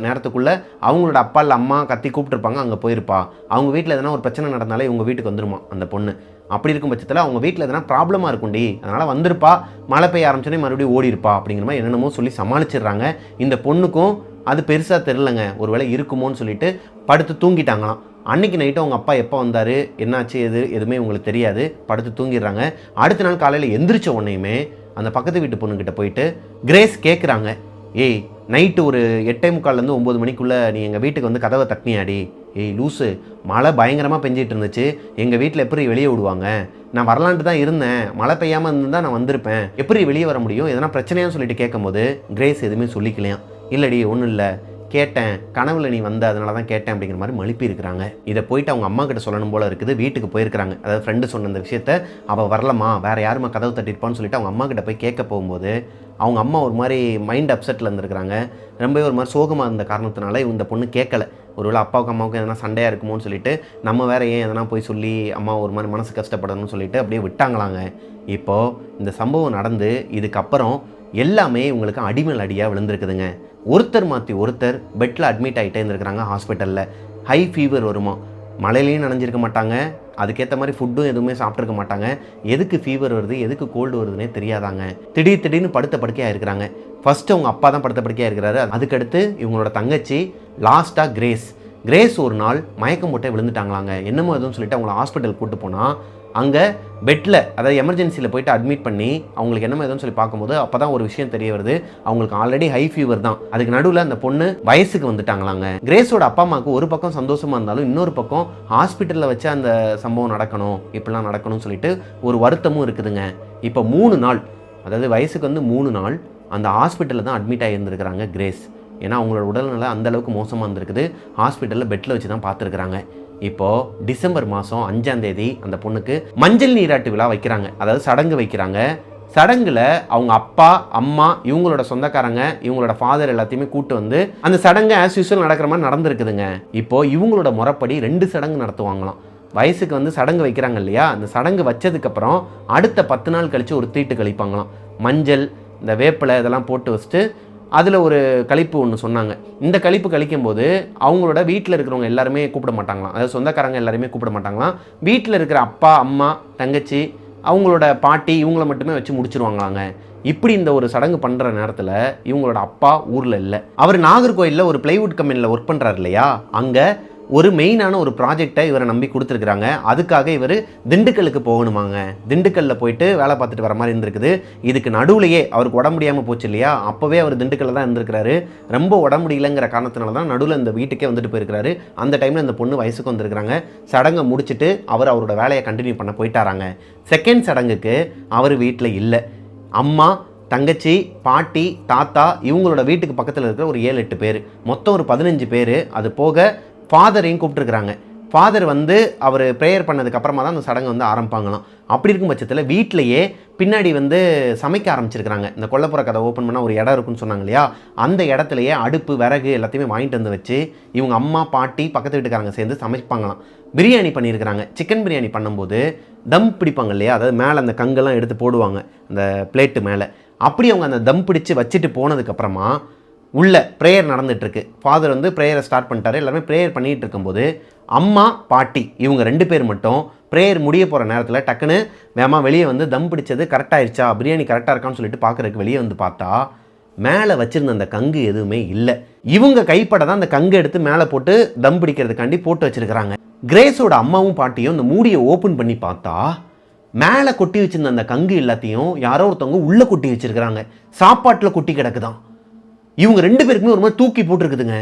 நேரத்துக்குள்ளே அவங்களோட அப்பா இல்லை அம்மா கத்தி கூப்பிட்டுருப்பாங்க, அங்கே போயிருப்பா. அவங்க வீட்டில் எதனா ஒரு பிரச்சனை நடந்தாலே இவங்க வீட்டுக்கு வந்துருமா அந்த பொண்ணு. அப்படி இருக்கும் பட்சத்தில் அவங்க வீட்டில் எதனா ப்ராப்ளமாக இருக்கும்டி, அதனால் வந்திருப்பா, மழை பெய்ய ஆரம்பிச்சோன்னே மறுபடியும் ஓடி இருப்பா அப்படிங்கிற மாதிரி என்னென்னமோ சொல்லி சமாளிச்சிடுறாங்க. இந்த பொண்ணுக்கும் அது பெருசாக தெரிலங்க, ஒரு வேளை இருக்குமோன்னு சொல்லிட்டு படுத்து தூங்கிட்டாங்களாம். அன்றைக்கி நைட்டு அவங்க அப்பா எப்போ வந்தார், என்னாச்சு, எதுவுமே உங்களுக்கு தெரியாது. படுத்து தூங்கிடுறாங்க. அடுத்த நாள் காலையில் எந்திரிச்ச உடனேயுமே அந்த பக்கத்து வீட்டு பொண்ணுக்கிட்ட போயிட்டு கிரேஸ் கேட்குறாங்க, ஏய் நைட்டு ஒரு 8:45லேருந்து 9 மணிக்குள்ளே நீ எங்கள் வீட்டுக்கு வந்து கதவை தட்டினியாடி? ஏய் லூஸு, மழை பயங்கரமாக பெஞ்சிட்டு இருந்துச்சு, எங்கள் வீட்டில் எப்படி வெளியே விடுவாங்க? நான் வரலான்ட்டு தான் இருந்தேன், மழை பெய்யாமல் இருந்தால் நான் வந்திருப்பேன், எப்படி வெளியே வர முடியும், எதனா பிரச்சனையான்னு சொல்லிட்டு கேட்கும்போது கிரேஸ் எதுவுமே சொல்லிக்கலையாம். இல்லடி, ஒன்றும் இல்லை, கேட்டேன், கனவுல நீ வந்த, அதனால தான் கேட்டேன் அப்படிங்கிற மாதிரி மழுப்பி இருக்கிறாங்க. இதை போயிட்டு அவங்க அம்மா கிட்ட சொல்லணும் போல இருக்குது. வீட்டுக்கு போயிருக்கிறாங்க. அதாவது ஃப்ரெண்டு சொன்ன இந்த விஷயத்த, அவள் வரலம்மா, வேறு யாருமா கதவு தட்டிருப்பான்னு சொல்லிட்டு அவங்க அம்மா கிட்ட போய் கேட்க போகும்போது அவங்க அம்மா ஒரு மாதிரி மைண்ட் அப்செட்டில் இருந்திருக்கிறாங்க. ரொம்பவே ஒரு மாதிரி சோகமாக இருந்த காரணத்தினால இந்த பொண்ணு கேட்கல. ஒருவேளை அப்பாவுக்கு அம்மாவுக்கும் எதனா சண்டையாக இருக்குமோன்னு சொல்லிட்டு நம்ம வேறு ஏன் எதனா போய் சொல்லி அம்மா ஒரு மாதிரி மனசு கஷ்டப்படணும்னு சொல்லிட்டு அப்படியே விட்டாங்களாங்க. இப்போது இந்த சம்பவம் நடந்து இதுக்கப்புறம் எல்லாமே உங்களுக்கு அடிமேல் அடியாக விழுந்திருக்குதுங்க. ஒருத்தர் மாற்றி ஒருத்தர் பெட்டில் அட்மிட் ஆகிட்டே இருந்திருக்கிறாங்க ஹாஸ்பிட்டலில். ஹை ஃபீவர் வருமா, மழையிலையும் நனைஞ்சிருக்க மாட்டாங்க, அதுக்கேற்ற மாதிரி ஃபுட்டும் எதுவுமே சாப்பிட்ருக்க மாட்டாங்க. எதுக்கு ஃபீவர் வருது, எதுக்கு கோல்டு வருதுன்னே தெரியாதாங்க. திடீர்னு படுத்த படுக்கையாக இருக்கிறாங்க. ஃபஸ்ட்டு அவங்க அப்பா தான் படுத்த படுக்கையாக இருக்கிறாரு. அதுக்கடுத்து இவங்களோட தங்கச்சி, லாஸ்ட்டாக கிரேஸ் ஒரு நாள் மயக்கம் போட்டே விழுந்துட்டாங்களாங்க. என்னமோ எதுவும் சொல்லிட்டு அவங்கள ஹாஸ்பிட்டல் கூப்பிட்டு போனால் அங்கே பெட்டில், அதாவது எமர்ஜென்சியில் போயிட்டு அட்மிட் பண்ணி அவங்களுக்கு என்னமோ எதுவும் சொல்லி பார்க்கும்போது அப்போ தான் ஒரு விஷயம் தெரிய வருது, அவங்களுக்கு ஆல்ரெடி ஹை ஃபீவர் தான். அதுக்கு நடுவில் அந்த பொண்ணு வயசுக்கு வந்துட்டாங்களாங்க. கிரேஸோட அப்பா அம்மாவுக்கு ஒரு பக்கம் சந்தோஷமாக இருந்தாலும் இன்னொரு பக்கம் ஹாஸ்பிட்டலில் வச்சு அந்த சம்பவம் நடக்கணும், இப்படிலாம் நடக்கணும்னு சொல்லிட்டு ஒரு வருத்தமும் இருக்குதுங்க. இப்போ 3 நாள், அதாவது வயசுக்கு வந்து 3 நாள் அந்த ஹாஸ்பிட்டலில் தான் அட்மிட் ஆகியிருந்துருக்கிறாங்க கிரேஸ். ஏன்னா அவங்களோட உடல்நிலை அந்தளவுக்கு மோசமாக இருந்திருக்குது. ஹாஸ்பிட்டலில் பெட்டில் வச்சு தான் பார்த்துருக்குறாங்க. இப்போது டிசம்பர் மாதம் 5ஆம் தேதி அந்த பொண்ணுக்கு மஞ்சள் நீராட்டு விழா வைக்கிறாங்க, அதாவது சடங்கு வைக்கிறாங்க. சடங்கில் அவங்க அப்பா அம்மா இவங்களோட சொந்தக்காரங்க இவங்களோட ஃபாதர் எல்லாத்தையுமே கூட்டு வந்து அந்த சடங்கு ஆஸ் யூஸ்வல் நடக்கிற மாதிரி நடந்திருக்குதுங்க. இப்போது இவங்களோட முறைப்படி 2 சடங்கு நடத்துவாங்களாம். வயசுக்கு வந்து சடங்கு வைக்கிறாங்க இல்லையா, அந்த சடங்கு வச்சதுக்கப்புறம் அடுத்த 10 நாள் கழித்து ஒரு தீட்டு கழிப்பாங்களாம். மஞ்சள், இந்த வேப்பிலை இதெல்லாம் போட்டு வச்சுட்டு அதில் ஒரு கழிப்பு ஒன்று சொன்னாங்க. இந்த கழிப்பு கழிக்கும்போது அவங்களோட வீட்டில் இருக்கிறவங்க எல்லாருமே கூப்பிட மாட்டாங்களாம், அதாவது சொந்தக்காரங்க எல்லாருமே கூப்பிட மாட்டாங்களாம். வீட்டில் இருக்கிற அப்பா அம்மா தங்கச்சி அவங்களோட பாட்டி இவங்கள மட்டுமே வச்சு முடிச்சிருவாங்களாங்க. இப்படி இந்த ஒரு சடங்கு பண்ணுற நேரத்தில் இவங்களோட அப்பா ஊரில் இல்லை. அவர் நாகர்கோயிலில் ஒரு பிளைவுட் கம்பெனியில் ஒர்க் பண்ணுறாரு இல்லையா, அங்கே ஒரு மெயினான ஒரு ப்ராஜெக்டை இவரை நம்பி கொடுத்துருக்குறாங்க. அதுக்காக இவர் திண்டுக்கல்லுக்கு போகணுமாங்க. திண்டுக்கல்லில் போயிட்டு வேலை பார்த்துட்டு வர மாதிரி இருந்திருக்குது. இதுக்கு நடுவுலையே அவருக்கு உடம்பு முடியாமல் போச்சு இல்லையா, அப்போவே அவர் திண்டுக்கல்ல தான் இருந்திருக்கிறாரு. ரொம்ப உடம்பு முடியலைங்கிற காரணத்தினால தான் நடுவில் இந்த வீட்டுக்கே வந்துட்டு போயிருக்கிறாரு. அந்த டைமில் இந்த பொண்ணு வயசுக்கு வந்திருக்கிறாங்க. சடங்கை முடிச்சுட்டு அவரோட வேலையை கண்டினியூ பண்ண போயிட்டாராங்க. செகண்ட் சடங்குக்கு அவர் வீட்டில் இல்லை. அம்மா, தங்கச்சி, பாட்டி, தாத்தா இவங்களோட வீட்டுக்கு பக்கத்தில் இருக்கிற ஒரு 7-8 பேர், மொத்தம் ஒரு 15 பேர். அது போக ஃபாதரையும் கூப்பிட்டுருக்குறாங்க. ஃபாதர் வந்து அவர் ப்ரேயர் பண்ணதுக்கு அப்புறமா தான் அந்த சடங்கு வந்து ஆரம்பிப்பாங்களாம். அப்படி இருக்கும் பட்சத்தில் வீட்டிலையே பின்னாடி வந்து சமைக்க ஆரம்பிச்சிருக்கிறாங்க. இந்த கொல்லைப்புற கதை ஓப்பன் பண்ணால் ஒரு இடம் இருக்குன்னு சொன்னாங்க இல்லையா, அந்த இடத்துலையே அடுப்பு, விறகு எல்லாத்தையுமே வாங்கிட்டு வந்து வச்சு இவங்க அம்மா, பாட்டி, பக்கத்து வீட்டுக்காரங்க சேர்ந்து சமைப்பாங்களாம். பிரியாணி பண்ணியிருக்கிறாங்க. சிக்கன் பிரியாணி பண்ணும்போது தம் பிடிப்பாங்க இல்லையா, அதாவது மேலே அந்த கங்கெல்லாம் எடுத்து போடுவாங்க அந்த பிளேட்டு மேலே. அப்படி அவங்க அந்த தம் பிடிச்சி வச்சுட்டு போனதுக்கப்புறமா உள்ள ப்ரேயர் நடந்துகிட்ருக்கு. ஃபாதர் வந்து ப்ரேயரை ஸ்டார்ட் பண்ணிட்டாரு. எல்லாருமே ப்ரேயர் பண்ணிகிட்டு இருக்கும்போது அம்மா, பாட்டி இவங்க 2 பேர் மட்டும் ப்ரேயர் முடிய போகிற நேரத்தில் டக்குன்னு வேமா வெளியே வந்து தம் பிடிச்சது கரெக்டாகிடுச்சா, பிரியாணி கரெக்டாக இருக்கான்னு சொல்லிட்டு பார்க்குறதுக்கு வெளியே வந்து பார்த்தா மேலே வச்சுருந்த அந்த கங்கு எதுவுமே இல்லை. இவங்க கைப்பட தான் அந்த கங்கு எடுத்து மேலே போட்டு தம் பிடிக்கிறதுக்காண்டி போட்டு வச்சுருக்கிறாங்க. கிரேஸோட அம்மாவும் பாட்டியும் அந்த மூடியை ஓப்பன் பண்ணி பார்த்தா மேலே கொட்டி வச்சுருந்த அந்த கங்கு எல்லாத்தையும் யாரோ ஒருத்தவங்க உள்ளே கொட்டி வச்சுருக்கிறாங்க. சாப்பாட்டில் கொட்டி கிடக்குதான். இவங்க 2 பேருக்குமே ஒரு மாதிரி தூக்கி போட்டுருக்குதுங்க.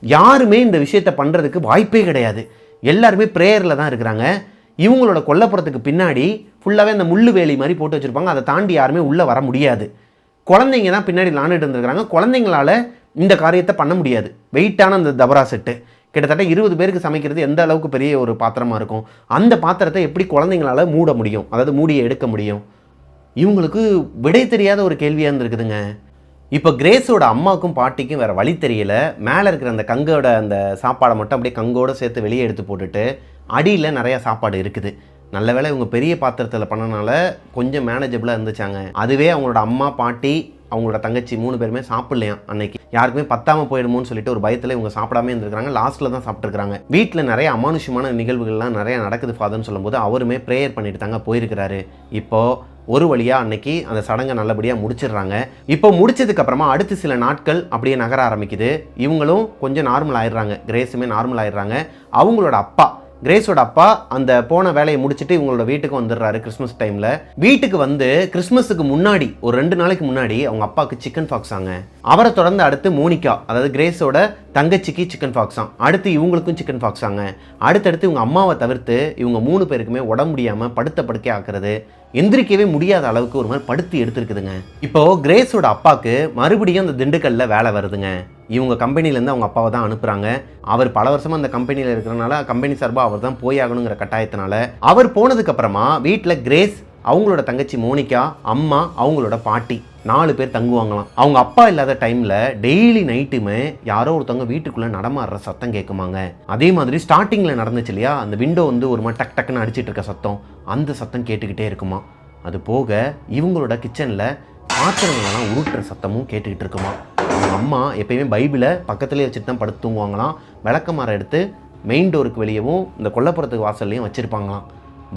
யாருமே இந்த விஷயத்தை பண்ணுறதுக்கு வாய்ப்பே கிடையாது. எல்லாருமே ப்ரேயரில் தான் இருக்கிறாங்க. இவங்களோட கொல்லைப்புறத்துக்கு பின்னாடி ஃபுல்லாகவே அந்த முள்ளு வேலி மாதிரி போட்டு வச்சுருப்பாங்க. அதை தாண்டி யாருமே உள்ளே வர முடியாது. குழந்தைங்க தான் பின்னாடி விளாண்டுட்டு இருந்திருக்கிறாங்க. குழந்தைங்களால இந்த காரியத்தை பண்ண முடியாது. வெயிட்டான அந்த தபரா செட்டு கிட்டத்தட்ட 20 பேருக்கு சமைக்கிறது எந்த அளவுக்கு பெரிய ஒரு பாத்திரமாக இருக்கும். அந்த பாத்திரத்தை எப்படி குழந்தைங்களால மூட முடியும், அதாவது மூடியை எடுக்க முடியும்? இவங்களுக்கு விடை தெரியாத ஒரு கேள்வியாக இருந்திருக்குதுங்க. இப்போ கிரேஸோட அம்மாவுக்கும் பாட்டிக்கும் வேறு வழி தெரியல. மேலே இருக்கிற அந்த கங்கோட அந்த சாப்பாடை மட்டும் அப்படியே கங்கோடு சேர்த்து வெளியே எடுத்து போட்டுட்டு அடியில் நிறையா சாப்பாடு இருக்குது. நல்ல வேளை இவங்க பெரிய பாத்திரத்தில் பண்ணனால கொஞ்சம் மேனேஜபிளாக இருந்துச்சாங்க. அதுவே அவங்களோட அம்மா, பாட்டி, அவங்களோட தங்கச்சி 3 பேருமே சாப்பிட்லையாம். அன்னைக்கு யாருக்குமே பத்தாமல் போயிடுமோன்னு சொல்லிட்டு ஒரு பயத்தில் இவங்க சாப்பிடாமே இருந்திருக்காங்க. லாஸ்ட்டில் தான் சாப்பிட்ருக்காங்க. வீட்டில் நிறைய அமானுஷ்யமான நிகழ்வுகள்லாம் நிறையா நடக்குது ஃபாதர்னு சொல்லும்போது அவருமே ப்ரேயர் பண்ணிட்டு தாங்க போயிருக்கிறாரு. இப்போது ஒரு வழியாக அன்னைக்கு அந்த சடங்கை நல்லபடியாக முடிச்சிடுறாங்க. இப்போ முடிச்சதுக்கப்புறமா அடுத்து சில நாட்கள் அப்படியே நகர ஆரம்பிக்குது. இவங்களும் கொஞ்சம் நார்மல் ஆயிடுறாங்க. கிரேஸுமே நார்மல் ஆயிடுறாங்க. அவங்களோட அப்பா, கிரேஸோட அப்பா அந்த போன வேலையை முடிச்சுட்டு இவங்களோட வீட்டுக்கு வந்துடுறாரு. கிறிஸ்மஸ் டைமில் வீட்டுக்கு வந்து கிறிஸ்மஸுக்கு முன்னாடி ஒரு 2 நாளைக்கு முன்னாடி அவங்க அப்பாவுக்கு சிக்கன் பாக்ஸ் ஆங்க. அவரை தொடர்ந்து அடுத்து மோனிகா, அதாவது கிரேஸோட தங்கச்சிக்கு சிக்கன் பாக்ஸ் ஆம். அடுத்து இவங்களுக்கும் சிக்கன் பாக்ஸ் ஆங்க. அடுத்தடுத்து இவங்க அம்மாவை தவிர்த்து இவங்க 3 பேருக்குமே உடம்பு முடியாமல் படுக்கை ஆக்குறது, எந்திரிக்கவே முடியாத அளவுக்கு ஒரு மாதிரி படுத்து எடுத்துருக்குதுங்க. இப்போ கிரேஸோட அப்பாவுக்கு மறுபடியும் அந்த திண்டுக்கல்ல வேலை வருதுங்க. இவங்க கம்பெனிலேருந்து அவங்க அப்பாவை தான் அனுப்புகிறாங்க. அவர் பல வருஷமாக அந்த கம்பெனியில் இருக்கிறனால கம்பெனி சார்பாக அவர் தான் போய் ஆகணுங்கிற கட்டாயத்தினால அவர் போனதுக்கப்புறமா வீட்டில் கிரேஸ், அவங்களோட தங்கச்சி மோனிகா, அம்மா, அவங்களோட பாட்டி 4 பேர் தங்குவாங்களாம். அவங்க அப்பா இல்லாத டைமில் டெய்லி நைட்டுமே யாரோ ஒருத்தவங்க வீட்டுக்குள்ளே நடமாடுற சத்தம் கேட்குமாங்க. அதே மாதிரி ஸ்டார்டிங்கில் நடந்துச்சு இல்லையா, அந்த விண்டோ வந்து ஒரு மாதிரி டக் டக்குன்னு அடிச்சிட்டு இருக்க சத்தம், அந்த சத்தம் கேட்டுக்கிட்டே இருக்குமா. அது போக இவங்களோட கிச்சனில் பாத்திரங்களெல்லாம் உருட்டுற சத்தமும் கேட்டுக்கிட்டு இருக்குமா. அவங்க அம்மா எப்பயுமே பைபிளை பக்கத்துலேயே வச்சுட்டு தான் படுத்து தூங்குவாங்களாம். விளக்கமாரை எடுத்து மெயின் டோருக்கு வெளியவும் இந்த கொல்லைப்புறத்துக்கு வாசல்லையும் வச்சுருப்பாங்களாம்.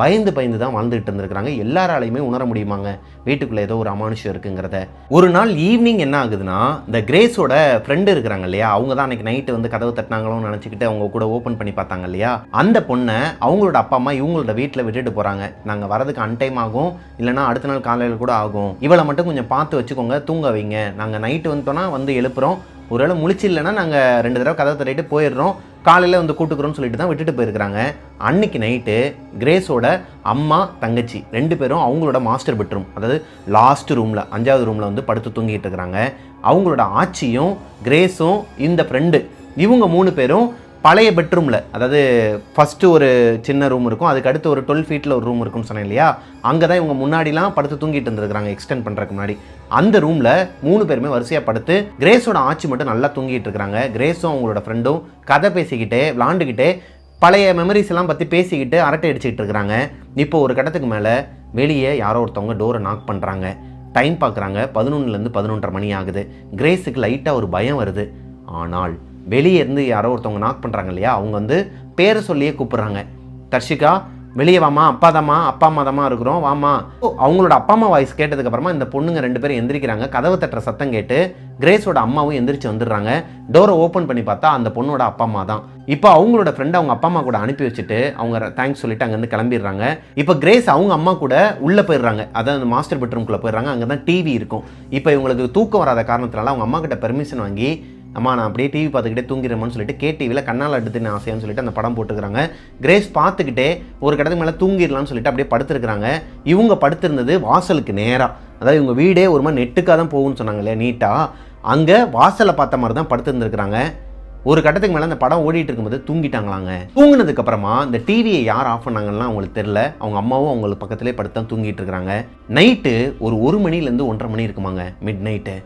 பயந்து தான் வாழ்ந்துகிட்டு இருந்திருக்கிறாங்க. எல்லாராலையுமே உணர முடியுமாங்க வீட்டுக்குள்ளே ஏதோ ஒரு அமானுஷம் இருக்குங்கிறத. ஒரு நாள் ஈவினிங் என்ன ஆகுதுன்னா, இந்த கிரேஸோட ஃப்ரெண்டு இருக்கிறாங்க இல்லையா, அவங்க தான் அன்றைக்கி நைட்டு வந்து கதவு தட்டினாங்களோன்னு நினச்சிக்கிட்டு அவங்க கூட ஓப்பன் பண்ணி பார்த்தாங்க இல்லையா, அந்த பொண்ணை அவங்களோட அப்பா அம்மா இவங்களோட வீட்டில் விட்டுட்டு போகிறாங்க. நாங்கள் வரதுக்கு அன்டைம் ஆகும், இல்லைனா அடுத்த நாள் காலையில் கூட ஆகும், இவளை மட்டும் கொஞ்சம் பார்த்து வச்சுக்கோங்க, தூங்க வைங்க, நாங்கள் நைட்டு வந்துட்டோன்னா வந்து எழுப்புகிறோம், ஒருவேளை முழிச்சு இல்லைன்னா நாங்கள் 2 தடவை கதவை தட்டிட்டு போயிடுறோம், காலையில் வந்து கூட்டுக்கிறோன்னு சொல்லிட்டு தான் விட்டுட்டு போயிருக்கிறாங்க. அன்னைக்கு நைட்டு கிரேஸோட அம்மா, தங்கச்சி 2 பேரும் அவங்களோட மாஸ்டர் பெட்ரூம், அதாவது லாஸ்ட் ரூமில் 5வது ரூமில் வந்து படுத்து தூங்கிட்டு இருக்கிறாங்க. அவங்களோட ஆச்சியும் கிரேஸும் இந்த ஃப்ரெண்டு இவங்க 3 பேரும் பழைய பெட்ரூமில், அதாவது ஃபஸ்ட்டு ஒரு சின்ன ரூம் இருக்கும், அதுக்கு அடுத்து ஒரு 12 ஃபீட்டில் ஒரு ரூம் இருக்குன்னு சொன்னேன் இல்லையா, அங்கே தான் இவங்க முன்னாடிலாம் படுத்து தூங்கிட்டு இருந்திருக்கிறாங்க எக்ஸ்டெண்ட் பண்ணுறதுக்கு முன்னாடி. அந்த ரூமில் 3 பேருமே வரிசையாக படுத்து கிரேஸோட ஆட்சி மட்டும் நல்லா தூங்கிட்டு இருக்கிறாங்க. கிரேஸும் அவங்களோட ஃப்ரெண்டும் கதை பேசிக்கிட்டே விளாண்டுக்கிட்டே பழைய மெமரிஸ் எல்லாம் பற்றி பேசிக்கிட்டு அரட்டை அடிச்சுக்கிட்டு இருக்கிறாங்க. இப்போ ஒரு கட்டத்துக்கு மேலே வெளியே யாரோ ஒருத்தவங்க டோரை நாக் பண்ணுறாங்க. டைம் பார்க்குறாங்க, 11லேருந்து 11:30 மணி ஆகுது. கிரேஸுக்கு லைட்டாக ஒரு பயம் வருது. ஆனால் வெளியே இருந்து யாரோ ஒருத்தவங்க நாக் பண்ணுறாங்க இல்லையா, அவங்க வந்து பேரை சொல்லியே கூப்பிட்றாங்க. தர்ஷிகா, வெளியே வாமா, அப்பா அம்மா தாம்மா இருக்கிறோம், வாமா. அவங்களோட அப்பா அம்மா வாய்ஸ் கேட்டதுக்கப்புறமா இந்த பொண்ணுங்க 2 பேரும் எந்திரிக்கிறாங்க. கதவை தட்டுற சத்தம் கேட்டு கிரேஸோட அம்மாவும் எந்திரிச்சு வந்துடுறாங்க. டோரை ஓப்பன் பண்ணி பார்த்தா அந்த பொண்ணோட அப்பா அம்மா தான். இப்போ அவங்களோட ஃப்ரெண்ட் அவங்க அப்பா அம்மா கூட அனுப்பி வச்சுட்டு அவங்க தேங்க்ஸ் சொல்லிட்டு அங்கேருந்து கிளம்பிடுறாங்க. இப்போ கிரேஸ் அவங்க அம்மா கூட உள்ளே போயிடுறாங்க. அதாவது அந்த மாஸ்டர் பெட்ரூம்குள்ளே போயிடுறாங்க. அங்கே தான் டிவி இருக்கும். இப்போ இவங்களுக்கு தூக்கம் வராத காரணத்தினால அவங்க அம்மா கிட்ட பெர்மிஷன் வாங்கி, அம்மா நான் அப்படியே டிவி பார்த்துக்கிட்டே தூங்கிடுறேன்னு சொல்லிட்டு கேடிவியில் கண்ணால் எடுத்துன்னு ஆசையான்னு சொல்லிட்டு அந்த படம் போட்டுக்கிறாங்க. கிரேஸ் பார்த்துக்கிட்டே ஒரு கடத்துக்கு மேலே தூங்கிடலாம்னு சொல்லிட்டு அப்படியே படுத்துருக்குறாங்க. இவங்க படுத்திருந்தது வாசலுக்கு நேராக, அதாவது இவங்க வீடே ஒரு மாதிரி நெட்டுக்காக தான் போகும்னு சொன்னாங்க இல்லையா, நீட்டாக அங்கே வாசலை பார்த்த மாதிரி தான் படுத்துருந்துருக்குறாங்க. ஒரு கட்டத்துக்கு மேலே அந்த படம் ஓடிட்டு இருக்கும்போது தூங்கிட்டாங்களாங்க. தூங்கினதுக்கு அப்புறமா இந்த டிவியை யார் ஆஃப் பண்ணாங்கன்னா அவங்களுக்கு தெரியல. அவங்க அம்மாவும் அவங்களுக்கு பக்கத்திலே படுத்து தான் தூங்கிட்டு இருக்கிறாங்க. நைட்டு ஒரு 1 மணிலேருந்து 1:30 மணி இருக்குமாங்க, மிட் நைட்டு.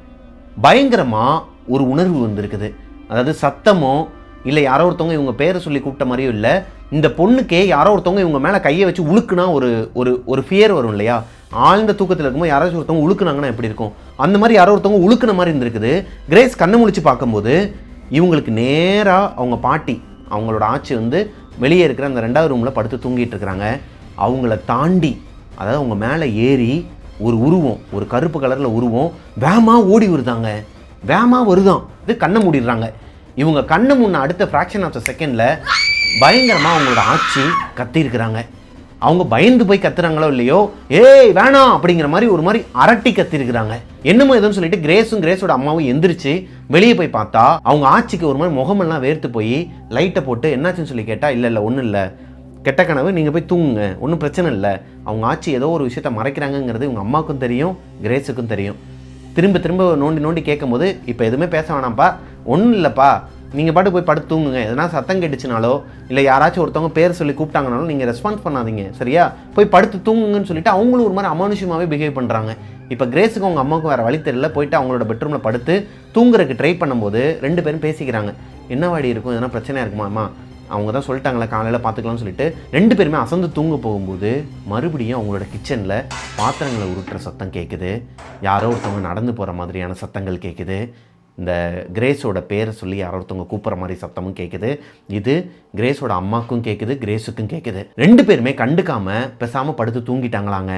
பயங்கரமாக ஒரு உணர்வு வந்திருக்குது. அதாவது சத்தமோ இல்லை யாரோ ஒருத்தவங்க இவங்க பேரை சொல்லி கூப்பிட்ட மாதிரியும் இல்லை, இந்த பொண்ணுக்கே யாரோ ஒருத்தவங்க இவங்க மேலே கையை வச்சு உழுக்குனா ஒரு ஃபியர் வரும் இல்லையா, ஆழ்ந்த தூக்கத்தில் இருக்கும்போது யாராச்சும் ஒருத்தவங்க உழுக்குனாங்கன்னா எப்படி இருக்கும், அந்த மாதிரி யாரோ ஒருத்தவங்க உழுக்குன மாதிரி இருந்திருக்குது. கிரேஸ் கண்ணை முழிச்சு பார்க்கும்போது இவங்களுக்கு நேராக அவங்க பாட்டி, அவங்களோட ஆட்சி வந்து வெளியே இருக்கிற அந்த 2வது ரூமில் படுத்து தூங்கிட்டு இருக்கிறாங்க. அவங்கள தாண்டி, அதாவது அவங்க மேலே ஏறி ஒரு உருவம், ஒரு கருப்பு கலரில் உருவம் வேகமாக ஓடி வருதாங்க. வேகமாக வருதான். இது கண்ணை மூடிடுறாங்க. இவங்க கண்ணை முன்ன அடுத்த ஃப்ராக்ஷன் ஆஃப் த செகண்டில் பயங்கரமாக அவங்களோட ஆட்சி கத்திருக்கிறாங்க. அவங்க பயந்து போய் கத்துறாங்களோ இல்லையோ, ஏய் வேணாம் அப்படிங்கிற மாதிரி ஒரு மாதிரி அரட்டி கத்திருக்கிறாங்க. என்னமோ எதுன்னு சொல்லிட்டு கிரேஸோட அம்மாவும் எந்திரிச்சு வெளியே போய் பார்த்தா அவங்க ஆட்சிக்கு ஒரு மாதிரி முகமெல்லாம் வேர்த்து போய் லைட்டை போட்டு என்னாச்சுன்னு சொல்லி கேட்டால் இல்லை ஒன்றும் இல்லை, கெட்ட கனவு, நீங்கள் போய் தூங்குங்க, ஒன்றும் பிரச்சனை இல்லை. அவங்க ஆட்சி ஏதோ ஒரு விஷயத்த மறைக்கிறாங்கங்கிறது இவங்க அம்மாவுக்கும் தெரியும், கிரேஸுக்கும் தெரியும். திரும்ப நோண்டி கேட்கும்போது இப்போ எதுவுமே பேச வேணாம்ப்பா, ஒன்றும் இல்லைப்பா, நீங்கள் பாட்டு போய் படுத்து தூங்குங்க, எதனா சத்தம் கேட்டுச்சுனாலோ இல்லை யாராச்சும் ஒருத்தவங்க பேர் சொல்லி கூப்பிட்டாங்கனாலும் நீங்கள் ரெஸ்பான்ஸ் பண்ணாதீங்க, சரியா, போய் படுத்து தூங்குங்கன்னு சொல்லிட்டு அவங்களும் ஒரு மாதிரி அமானுஷமாகவே பிஹேவ் பண்ணுறாங்க. இப்போ கிரேஸுக்கும் அவங்க அம்மாவுக்கும் வேறு வழி தெரியல, போயிட்டு அவங்களோட பெட்ரூமில் படுத்து தூங்குறதுக்கு ட்ரை பண்ணும்போது 2 பேரும் பேசிக்கிறாங்க. என்ன வாடி இருக்கும், எதனா பிரச்சனையாக இருக்குமாம்மா, அவங்க தான் சொல்லிட்டாங்களே காலையில் பார்த்துக்கலாம்னு சொல்லிட்டு 2 பேருமே அசந்து தூங்க போகும்போது மறுபடியும் அவங்களோட கிச்சனில் பாத்திரங்களை உருட்டுற சத்தம் கேட்குது. யாரோ ஒருத்தவங்க நடந்து போகிற மாதிரியான சத்தங்கள் கேட்குது. இந்த கிரேஸோட பேரை சொல்லி யாரோ ஒருத்தவங்க கூப்பிட்ற மாதிரி சத்தமும் கேட்குது. இது கிரேஸோட அம்மாவுக்கும் கேட்குது, கிரேஸுக்கும் கேட்குது. 2 பேருமே கண்டுக்காமல் பேசாமல் படுத்து தூங்கிட்டாங்களாங்க.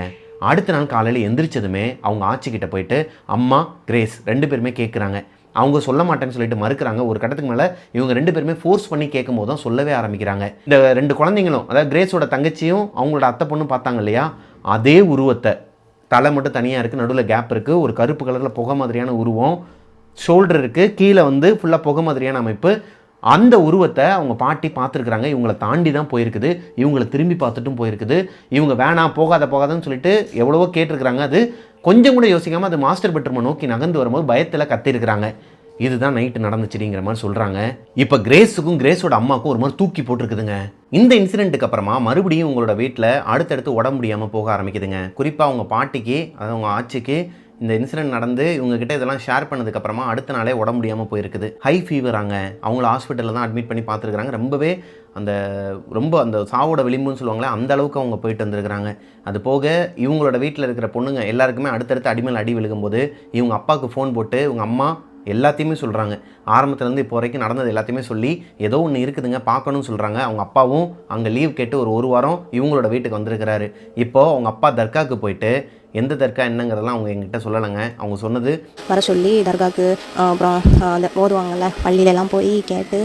அடுத்த நாள் காலையில் எந்திரிச்சதுமே அவங்க ஆட்சிக்கிட்ட போயிட்டு அம்மா, கிரேஸ் 2 பேருமே கேட்குறாங்க. அவங்க சொல்ல மாட்டேன்னு சொல்லிட்டு மறுக்கிறாங்க. ஒரு கட்டத்துக்கு மேலே இவங்க 2 பேருமே ஃபோர்ஸ் பண்ணி கேட்கும் போது தான் சொல்லவே ஆரம்பிக்கிறாங்க. இந்த 2 குழந்தைங்களும், அதாவது கிரேஸோட தங்கச்சியும் அவங்களோட அத்தை பொண்ணும் பார்த்தாங்க இல்லையா, அதே உருவத்தை, தலை மட்டும் தனியாக இருக்குது, நடுவில் கேப் இருக்குது, ஒரு கருப்பு கலரில் புகை மாதிரியான உருவம், ஷோல்டர் இருக்குது, கீழே வந்து ஃபுல்லாக புகை மாதிரியான அமைப்பு, அந்த உருவத்தை அவங்க பாட்டி பார்த்துருக்குறாங்க. இவங்களை தாண்டி தான் போயிருக்குது, இவங்களை திரும்பி பார்த்துட்டும் போயிருக்குது. இவங்க வேணாம் போகாதன்னு சொல்லிட்டு எவ்வளவோ கேட்டிருக்கிறாங்க. அது கொஞ்சம் கூட யோசிக்காமல் அது மாஸ்டர் பெட்ரூமை நோக்கி நகர்ந்து வரும்போது பயத்தில் கத்திருக்கிறாங்க. இதுதான் நைட்டு நடந்துச்சுடிங்கிற மாதிரி சொல்கிறாங்க. இப்போ கிரேஸுக்கும் கிரேஸோட அம்மாவுக்கும் ஒரு மாதிரி தூக்கி போட்டிருக்குதுங்க. இந்த இன்சிடென்ட்டுக்கு அப்புறமா மறுபடியும் உங்களோட வீட்டில் அடுத்தடுத்து உடம்பு முடியாமல் போக ஆரம்பிக்குதுங்க. குறிப்பாக அவங்க பாட்டிக்கு, அதாவது அவங்க ஆட்சிக்கு இந்த இன்சிடென்ட் நடந்து இவங்ககிட்ட இதெல்லாம் ஷேர் பண்ணதுக்கப்புறமா அடுத்த நாளே உடம்பு முடியாமல் போயிருக்குது. ஹை ஃபீவராங்க. அவங்கள ஹாஸ்பிட்டலில் தான் அட்மிட் பண்ணி பார்த்துருக்குறாங்க. ரொம்ப அந்த சாவோட விளிம்புன்னு சொல்லுவாங்களே, அந்த அளவுக்கு அவங்க போயிட்டு வந்திருக்கிறாங்க. அது போக இவங்களோட வீட்டில் இருக்கிற பொண்ணுங்க எல்லாருக்குமே அடுத்தடுத்து அடிமேல் அடி விழுகும்போது இவங்க அப்பாவுக்கு ஃபோன் போட்டு இவங்க அம்மா எல்லாத்தையுமே சொல்கிறாங்க. ஆரம்பத்துலேருந்து இப்போ வரைக்கும் நடந்தது எல்லாத்தையுமே சொல்லி ஏதோ ஒன்று இருக்குதுங்க பார்க்கணும்னு சொல்கிறாங்க. அவங்க அப்பாவும் அங்கே லீவ் கேட்டு ஒரு வாரம் இவங்களோட வீட்டுக்கு வந்திருக்கிறாரு. இப்போது அவங்க அப்பா தர்காவுக்கு போயிட்டு எந்த தர்கா என்னங்கிறதெல்லாம் அவங்க எங்கிட்ட சொல்லலைங்க. அவங்க சொன்னது வர சொல்லி தர்காவுக்கு அப்புறம் அந்த ஓதுவாங்கள்ல பள்ளியிலலாம் போய் கேட்டு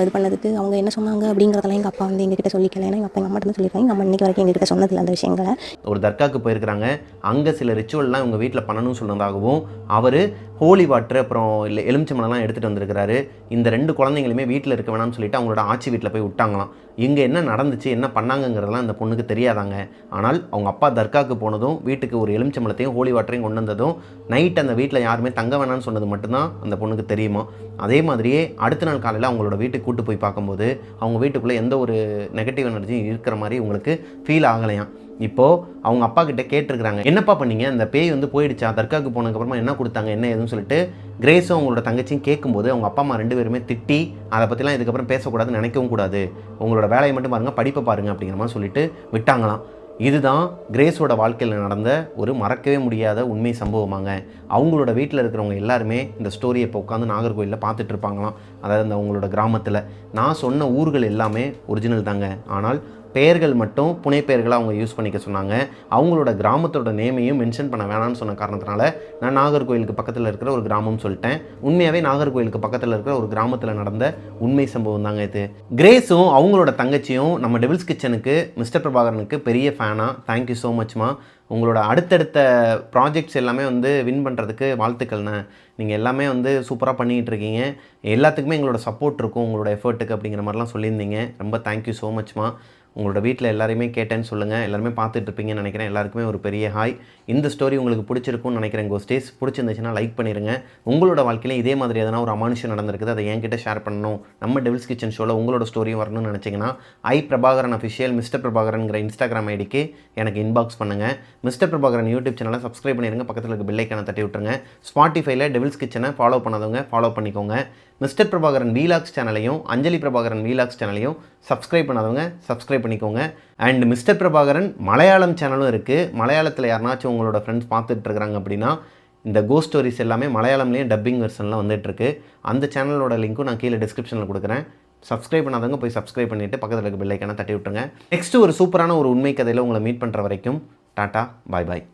இது பண்ணதுக்கு அவங்க என்ன சொன்னாங்க அப்படிங்கிறதெல்லாம் எங்கள் அப்பா வந்து எங்ககிட்ட சொல்லிக்கல. ஏன்னா எங்கள் அப்பா எங்கள் அம்மாட்ட சொல்லியிருக்காங்க. எங்கள் அம்மா இன்றைக்கி வரைக்கும் எங்ககிட்ட சொன்னதில்லை அந்த விஷயங்களை. ஒரு தர்காவுக்கு போயிருக்கிறாங்க. அங்கே சில ரிச்சுவல்லாம் இவங்க வீட்டில் பண்ணணும்னு சொன்னதாகவும் அவர் ஹோலி வாட்டர் அப்புறம் இல்லை எலுமிச்சம்பழம்லாம் எடுத்துகிட்டு வந்திருக்கிறாரு. இந்த 2 குழந்தைங்களுமே வீட்டில் இருக்க வேணாம்னு சொல்லிட்டு அவங்களோட ஆட்சி வீட்டில் போய் விட்டாங்களாம். இங்கே என்ன நடந்துச்சு, என்ன பண்ணாங்கங்கிறதெல்லாம் அந்த பொண்ணுக்கு தெரியாதாங்க. ஆனால் அவங்க அப்பா தர்காவுக்கு போனதும் வீட்டுக்கு ஒரு எலுமிச்சம்பழத்தையும் ஹோலி வாட்டரையும் கொண்டு வந்ததும் நைட் அந்த வீட்டில் யாருமே தங்க வேணாம்னு சொன்னது மட்டும்தான் அந்த பொண்ணுக்கு தெரியுமா. அதே மாதிரியே அடுத்த நாள் காலையில் அவங்களோட வீட்டுக்கு கூட்டு போய் பார்க்கும்போது அவங்க வீட்டுக்குள்ளே எந்த ஒரு நெகட்டிவ் எனர்ஜியும் இருக்கிற மாதிரி உங்களுக்கு ஃபீல் ஆகலையாம். இப்போது அவங்க அப்பா கிட்டே கேட்டிருக்கிறாங்க, என்னப்பா பண்ணீங்க, அந்த பேய் வந்து போயிடுச்சா, தர்காவுக்கு போனதுக்கப்புறமா என்ன கொடுத்தாங்க, என்ன ஏதுன்னு சொல்லிட்டு கிரேஸும் அவங்களோட தங்கச்சியும் கேட்கும்போது அவங்க அப்பா அம்மா 2 பேருமே திட்டி அதை பற்றிலாம் இதுக்கப்புறம் பேசக்கூடாதுன்னு நினைக்கவும் கூடாது, உங்களோட வேலையை மட்டும் பாருங்கள், படிப்பை பாருங்கள் அப்படிங்கிற மாதிரி சொல்லிட்டு விட்டாங்களாம். இதுதான் கிரேஸோட வாழ்க்கையில் நடந்த ஒரு மறக்கவே முடியாத உண்மை சம்பவமாங்க. அவங்களோட வீட்டில் இருக்கிறவங்க எல்லாருமே இந்த ஸ்டோரியை இப்போ உட்காந்து நாகர்கோயிலில் பார்த்துட்டு இருப்பாங்களாம். அதாவது அந்த அவங்களோட கிராமத்தில் நான் சொன்ன ஊர்கள் எல்லாமே ஒரிஜினல் தாங்க. ஆனால் பெயர்கள் மட்டும் புனை பெயர்களாக அவங்க யூஸ் பண்ணிக்க சொன்னாங்க. அவங்களோட கிராமத்தோட நேமையும் மென்ஷன் பண்ண வேணாம்னு சொன்ன காரணத்தினால நான் நாகர்கோயிலுக்கு பக்கத்தில் இருக்கிற ஒரு கிராமம் சொல்லிட்டேன். உண்மையாகவே நாகர்கோயிலுக்கு பக்கத்தில் இருக்கிற ஒரு கிராமத்தில் நடந்த உண்மை சம்பவம் தாங்க இது. கிரேஸும் அவங்களோட தங்கச்சியும் நம்ம டெவில்ஸ் கிச்சனுக்கு மிஸ்டர் பிரபாகரனுக்கு பெரிய ஃபேனாக. தேங்க்யூ ஸோ மச்மா. உங்களோட அடுத்தடுத்த ப்ராஜெக்ட்ஸ் எல்லாமே வந்து வின் பண்ணுறதுக்கு வாழ்த்துக்கள்ண்ணே. நீங்கள் எல்லாமே வந்து சூப்பராக பண்ணிகிட்டு இருக்கீங்க. எல்லாத்துக்குமே எங்களோட சப்போர்ட் இருக்கும் உங்களோட எஃபர்ட்டுக்கு அப்படிங்கிற மாதிரிலாம் சொல்லியிருந்தீங்க. ரொம்ப தேங்க்யூ ஸோ மச்மா. உங்களோட வீட்டில் எல்லாரையுமே கேட்டேன்னு சொல்லுங்கள். எல்லாருமே பார்த்துட்டு இருப்பீங்கன்னு நினைக்கிறேன். எல்லாருக்குமே ஒரு பெரிய ஹாய். இந்த ஸ்டோரி உங்களுக்கு பிடிச்சிருக்கும்னு நினைக்கிறேன் கோஸ்டேஸ். பிடிச்சிருந்துச்சுன்னா லைக் பண்ணிடுங்க. உங்களோட வாழ்க்கையில் இதே மாதிரி எதனா ஒரு அமானுஷம் நடந்திருக்குது, அதை என்கிட்ட ஷேர் பண்ணணும், நம்ம டெவில்ஸ் கிச்சன் ஷோவில் உங்களோட ஸ்டோரியும் வரணும்னு நினச்சிங்கன்னா பிரபாகரன் அஃபிஷியல் மிஸ்டர் பிரபாகரன்கிற இன்ஸ்டாகிராம் ஐடிக்கு எனக்கு இன்பாக்ஸ் பண்ணுங்கள். மிஸ்டர் பிரபாகரன் யூடியூப் சேனலை சப்ஸ்கிரைப் பண்ணிடுங்க. பக்கத்தில் இருக்க பெல் ஐக்கானை தட்டி விட்டுருங்க. ஸ்பாட்டிஃபைல டெவில்ஸ் கிச்சனை ஃபாலோ பண்ணாதவங்க ஃபாலோ பண்ணிக்கோங்க. மிஸ்டர் பிரபாகரன் வீலாக்ஸ் சேனலையும் அஞ்சலி பிரபாகரன் வீலாக்ஸ் சேனலையும் சப்ஸ்கிரைப் பண்ணாதவங்க சப்ஸ்கிரைப் பண்ணிக்கோங்க. அண்ட் மிஸ்டர் பிரபாகரன் மலையாளம் சேனலும் இருக்குது. மலையாளத்தில் யாருனாச்சும் உங்களோட ஃப்ரெண்ட்ஸ் பார்த்துட்டு இருக்கிறாங்க அப்படின்னா இந்த கோஸ்ட் ஸ்டோரிஸ் எல்லாமே மலையாளம்லேயும் டப்பிங் வெர்ஷன்லாம் வந்துட்டுருக்கு. அந்த சேனலோட லிங்க்கும் நான் கீழே டிஸ்கிரிப்ஷனில் கொடுக்குறேன். சப்ஸ்கிரைப் பண்ணாதவங்க போய் சப்ஸ்கிரைப் பண்ணிவிட்டு பக்கத்தில் இருக்க பெல் ஐக்கானை தட்டி விட்டுருங்க. நெக்ஸ்ட்டு ஒரு சூப்பரான ஒரு உண்மை கதையில் உங்களை மீட் பண்ணுற வரைக்கும் டாட்டா பாய் பாய்.